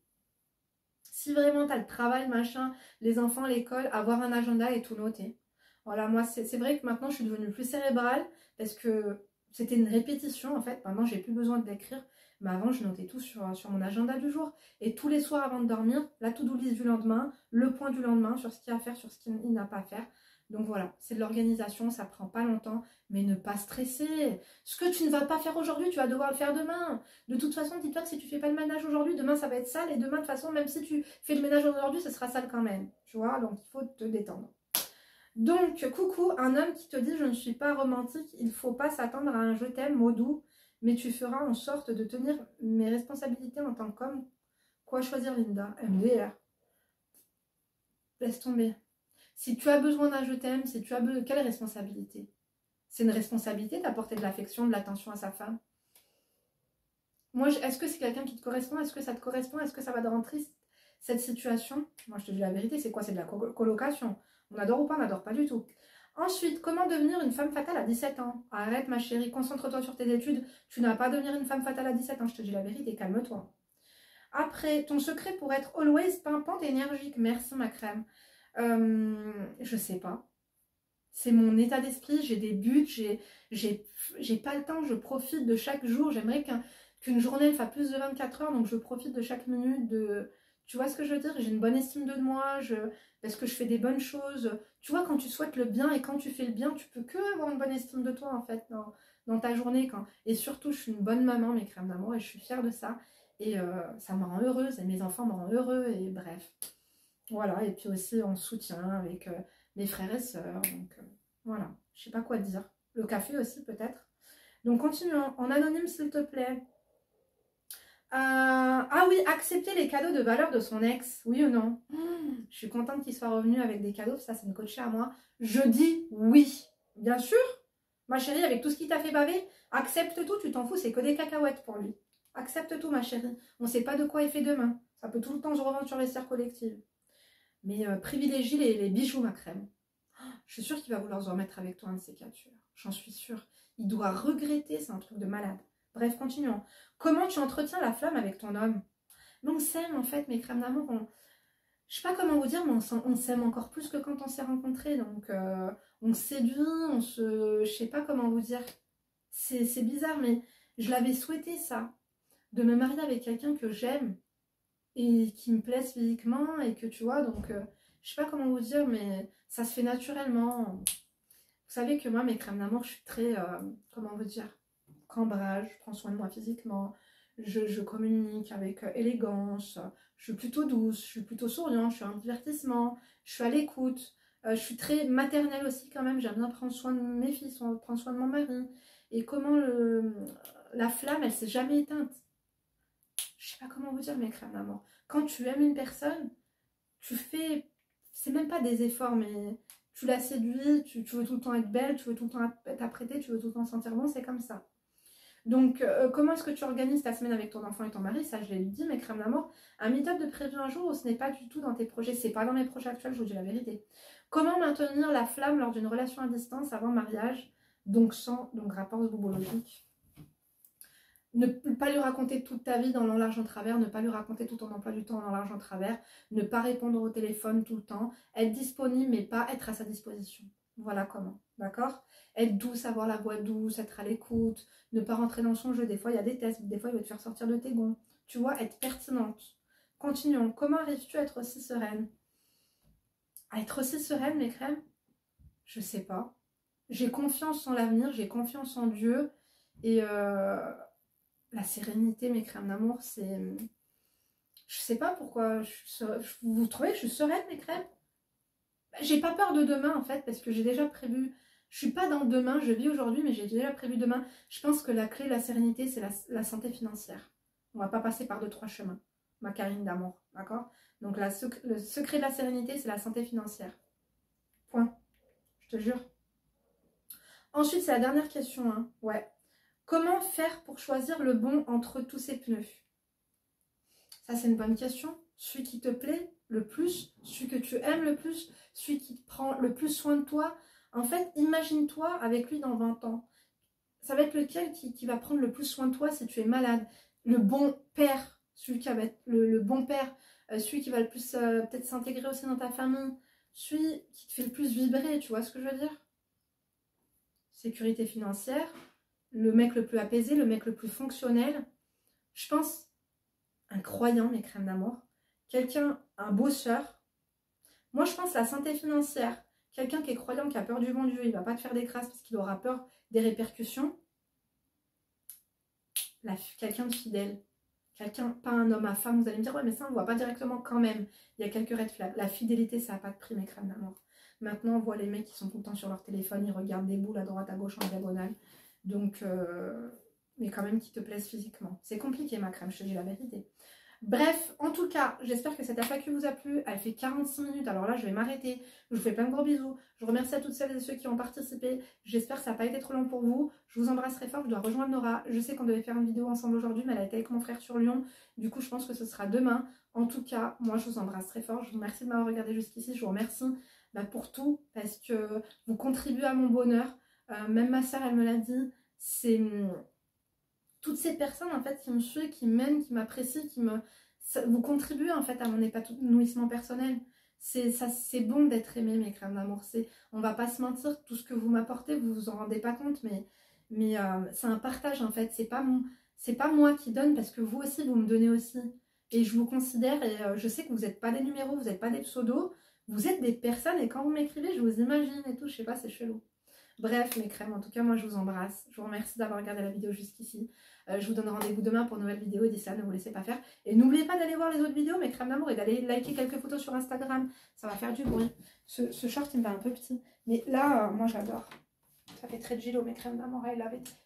Si vraiment tu as le travail, machin, les enfants, l'école, avoir un agenda et tout noter. Voilà, moi, c'est vrai que maintenant, je suis devenue plus cérébrale parce que c'était une répétition, en fait. Maintenant, j'ai plus besoin d'écrire. Mais avant, je notais tout sur mon agenda du jour. Et tous les soirs avant de dormir, la to-do list du lendemain, le point du lendemain sur ce qu'il y a à faire, sur ce qu'il n'a pas à faire. Donc voilà, c'est de l'organisation, ça prend pas longtemps, mais ne pas stresser. Ce que tu ne vas pas faire aujourd'hui, tu vas devoir le faire demain. De toute façon, dis-toi que si tu fais pas le ménage aujourd'hui, demain ça va être sale, et demain de toute façon, même si tu fais le ménage aujourd'hui, ça sera sale quand même. Tu vois, donc il faut te détendre. Donc, coucou, un homme qui te dit je ne suis pas romantique, il ne faut pas s'attendre à un je t'aime mot doux, mais tu feras en sorte de tenir mes responsabilités en tant qu'homme. Quoi choisir, Linda? MDR. Laisse tomber. Si tu as besoin d'un je t'aime, si tu as besoin... Quelle responsabilité? C'est une responsabilité d'apporter de l'affection, de l'attention à sa femme. Moi, est-ce que c'est quelqu'un qui te correspond? Est-ce que ça te correspond? Est-ce que ça va te rendre triste, cette situation? Moi, je te dis la vérité, c'est quoi? C'est de la colocation. On adore ou pas? On n'adore pas du tout. Ensuite, comment devenir une femme fatale à 17 ans? Arrête, ma chérie, concentre-toi sur tes études. Tu n'as pas à devenir une femme fatale à 17 ans, je te dis la vérité, calme-toi. Après, ton secret pour être always pimpante et énergique. Merci, ma crème. Je sais pas. C'est mon état d'esprit, j'ai des buts, j'ai pas le temps, je profite de chaque jour. J'aimerais qu'une journée elle fasse plus de 24 heures, donc je profite de chaque minute. Tu vois ce que je veux dire? J'ai une bonne estime de moi, parce que je fais des bonnes choses. Tu vois, quand tu souhaites le bien et quand tu fais le bien, tu peux que avoir une bonne estime de toi en fait dans ta journée. Et surtout, je suis une bonne maman, mes crèmes d'amour, et je suis fière de ça. Et ça me rend heureuse, et mes enfants me rendent heureux, et bref. Voilà, et puis aussi en soutien avec mes frères et sœurs. Donc voilà, je sais pas quoi dire. Le café aussi peut-être. Donc continuons. En anonyme s'il te plaît. Ah oui, accepter les cadeaux de valeur de son ex. Oui ou non? Je suis contente qu'il soit revenu avec des cadeaux. Ça, c'est une coachée à moi. Je dis oui. Bien sûr. Ma chérie, avec tout ce qui t'a fait baver, accepte tout. Tu t'en fous, c'est que des cacahuètes pour lui. Accepte tout, ma chérie. On sait pas de quoi il fait demain. Ça peut tout le temps se revendre sur les serres collectives. Mais privilégie les bijoux, ma crème. Je suis sûre qu'il va vouloir se remettre avec toi un de ces quatre. J'en suis sûre. Il doit regretter, c'est un truc de malade. Bref, continuons. Comment tu entretiens la flamme avec ton homme? Mais on s'aime en fait, mes crèmes d'amour. Je sais pas comment vous dire, mais on s'aime encore plus que quand on s'est rencontrés. Donc on se séduit, je sais pas comment vous dire. C'est bizarre, mais je l'avais souhaité ça. De me marier avec quelqu'un que j'aime et qui me plaise physiquement et que tu vois, donc je sais pas comment vous dire, mais ça se fait naturellement. Vous savez que moi, mes crèmes d'amour, je suis très, comment vous dire, cambrage, je prends soin de moi physiquement, je communique avec élégance, je suis plutôt douce, je suis plutôt souriante, je suis un divertissement, je suis à l'écoute, je suis très maternelle aussi quand même, j'aime bien prendre soin de mes filles, prendre soin de mon mari. Et comment la flamme, elle s'est jamais éteinte. Je sais pas comment vous dire, mes crèmes d'amour. Quand tu aimes une personne, tu fais, c'est même pas des efforts, mais tu la séduis, tu veux tout le temps être belle, tu veux tout le temps t'apprêter, tu veux tout le temps sentir bon, c'est comme ça. Donc, comment est-ce que tu organises ta semaine avec ton enfant et ton mari? Ça, je l'ai dit, mes crèmes d'amour. Un meet-up de prévu un jour où ce n'est pas du tout dans tes projets, c'est pas dans mes projets actuels, je vous dis la vérité. Comment maintenir la flamme lors d'une relation à distance avant mariage, donc sans rapport boubologique? Ne pas lui raconter toute ta vie dans l'en large en travers, ne pas lui raconter tout ton emploi du temps dans l'en large en travers, ne pas répondre au téléphone tout le temps, être disponible mais pas être à sa disposition. Voilà comment, d'accord? Être douce, avoir la voix douce, être à l'écoute, ne pas rentrer dans son jeu. Des fois, il y a des tests, des fois, il va te faire sortir de tes gonds. Tu vois, être pertinente. Continuons. Comment arrives-tu à être aussi sereine? À être aussi sereine, mes crèmes? Je sais pas. J'ai confiance en l'avenir, j'ai confiance en Dieu. Et la sérénité, mes crèmes d'amour, c'est... Je sais pas pourquoi. Vous trouvez que je suis sereine, mes crèmes? J'ai pas peur de demain, en fait, parce que j'ai déjà prévu... Je suis pas dans demain, je vis aujourd'hui, mais j'ai déjà prévu demain. Je pense que la clé de la sérénité, c'est la santé financière. On va pas passer par 2-3 chemins. Ma Karine d'amour, d'accord? Donc le secret de la sérénité, c'est la santé financière. Point. Je te jure. Ensuite, c'est la dernière question, hein. Ouais. Comment faire pour choisir le bon entre tous ces pneus? Ça, c'est une bonne question. Celui qui te plaît le plus, celui que tu aimes le plus, celui qui prend le plus soin de toi. En fait, imagine-toi avec lui dans 20 ans. Ça va être lequel qui va prendre le plus soin de toi si tu es malade? Le bon père, celui qui va être le bon père, celui qui va le plus peut-être s'intégrer aussi dans ta famille, celui qui te fait le plus vibrer, tu vois ce que je veux dire? Sécurité financière, le mec le plus apaisé, le mec le plus fonctionnel. Je pense un croyant, mes crèmes d'amour, quelqu'un, un bosseur. Moi, je pense la santé financière, quelqu'un qui est croyant, qui a peur du bon Dieu, il va pas te faire des crasses parce qu'il aura peur des répercussions. Quelqu'un de fidèle, quelqu'un, pas un homme à femme, vous allez me dire, ouais, mais ça, on ne voit pas directement quand même. Il y a quelques red flags. La fidélité, ça n'a pas de prix, mes crèmes d'amour. Maintenant, on voit les mecs qui sont tout le temps sur leur téléphone, ils regardent des boules à droite, à gauche, en diagonale. Donc, mais quand même qui te plaisent physiquement. C'est compliqué, ma crème, je te dis la vérité. Bref, en tout cas, j'espère que cette FAQ vous a plu. Elle fait 46 minutes, alors là, je vais m'arrêter. Je vous fais plein de gros bisous. Je remercie à toutes celles et ceux qui ont participé. J'espère que ça n'a pas été trop long pour vous. Je vous embrasse très fort. Je dois rejoindre Nora. Je sais qu'on devait faire une vidéo ensemble aujourd'hui, mais elle a été avec mon frère sur Lyon. Du coup, je pense que ce sera demain. En tout cas, moi, je vous embrasse très fort. Je vous remercie de m'avoir regardé jusqu'ici. Je vous remercie pour tout, parce que vous contribuez à mon bonheur. Même ma soeur, elle me l'a dit. C'est... toutes ces personnes en fait qui me suivent, qui m'aiment, qui m'apprécient, vous contribuez en fait à mon épanouissement personnel. C'est bon d'être aimé, mes crèmes d'amour. On va pas se mentir, tout ce que vous m'apportez, vous vous en rendez pas compte, mais c'est un partage en fait. C'est pas moi qui donne, parce que vous aussi vous me donnez aussi. Et je vous considère, et je sais que vous n'êtes pas des numéros, vous n'êtes pas des pseudos, vous êtes des personnes, et quand vous m'écrivez, je vous imagine et tout, je sais pas, c'est chelou. Bref, mes crèmes, en tout cas, moi je vous embrasse. Je vous remercie d'avoir regardé la vidéo jusqu'ici. Je vous donne rendez-vous demain pour une nouvelle vidéo. Et d'ici là, ne vous laissez pas faire. Et n'oubliez pas d'aller voir les autres vidéos, mes crèmes d'amour, et d'aller liker quelques photos sur Instagram. Ça va faire du bruit. Ce short, il me va un peu petit. Mais là, moi j'adore. Ça fait très gilo, mes crèmes d'amour.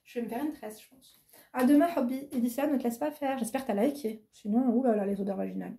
Je vais me faire une tresse, je pense. À demain, Hobby. Et d'ici là, ne te laisse pas faire. J'espère que t'as liké. Sinon, oulala, les odeurs vaginales.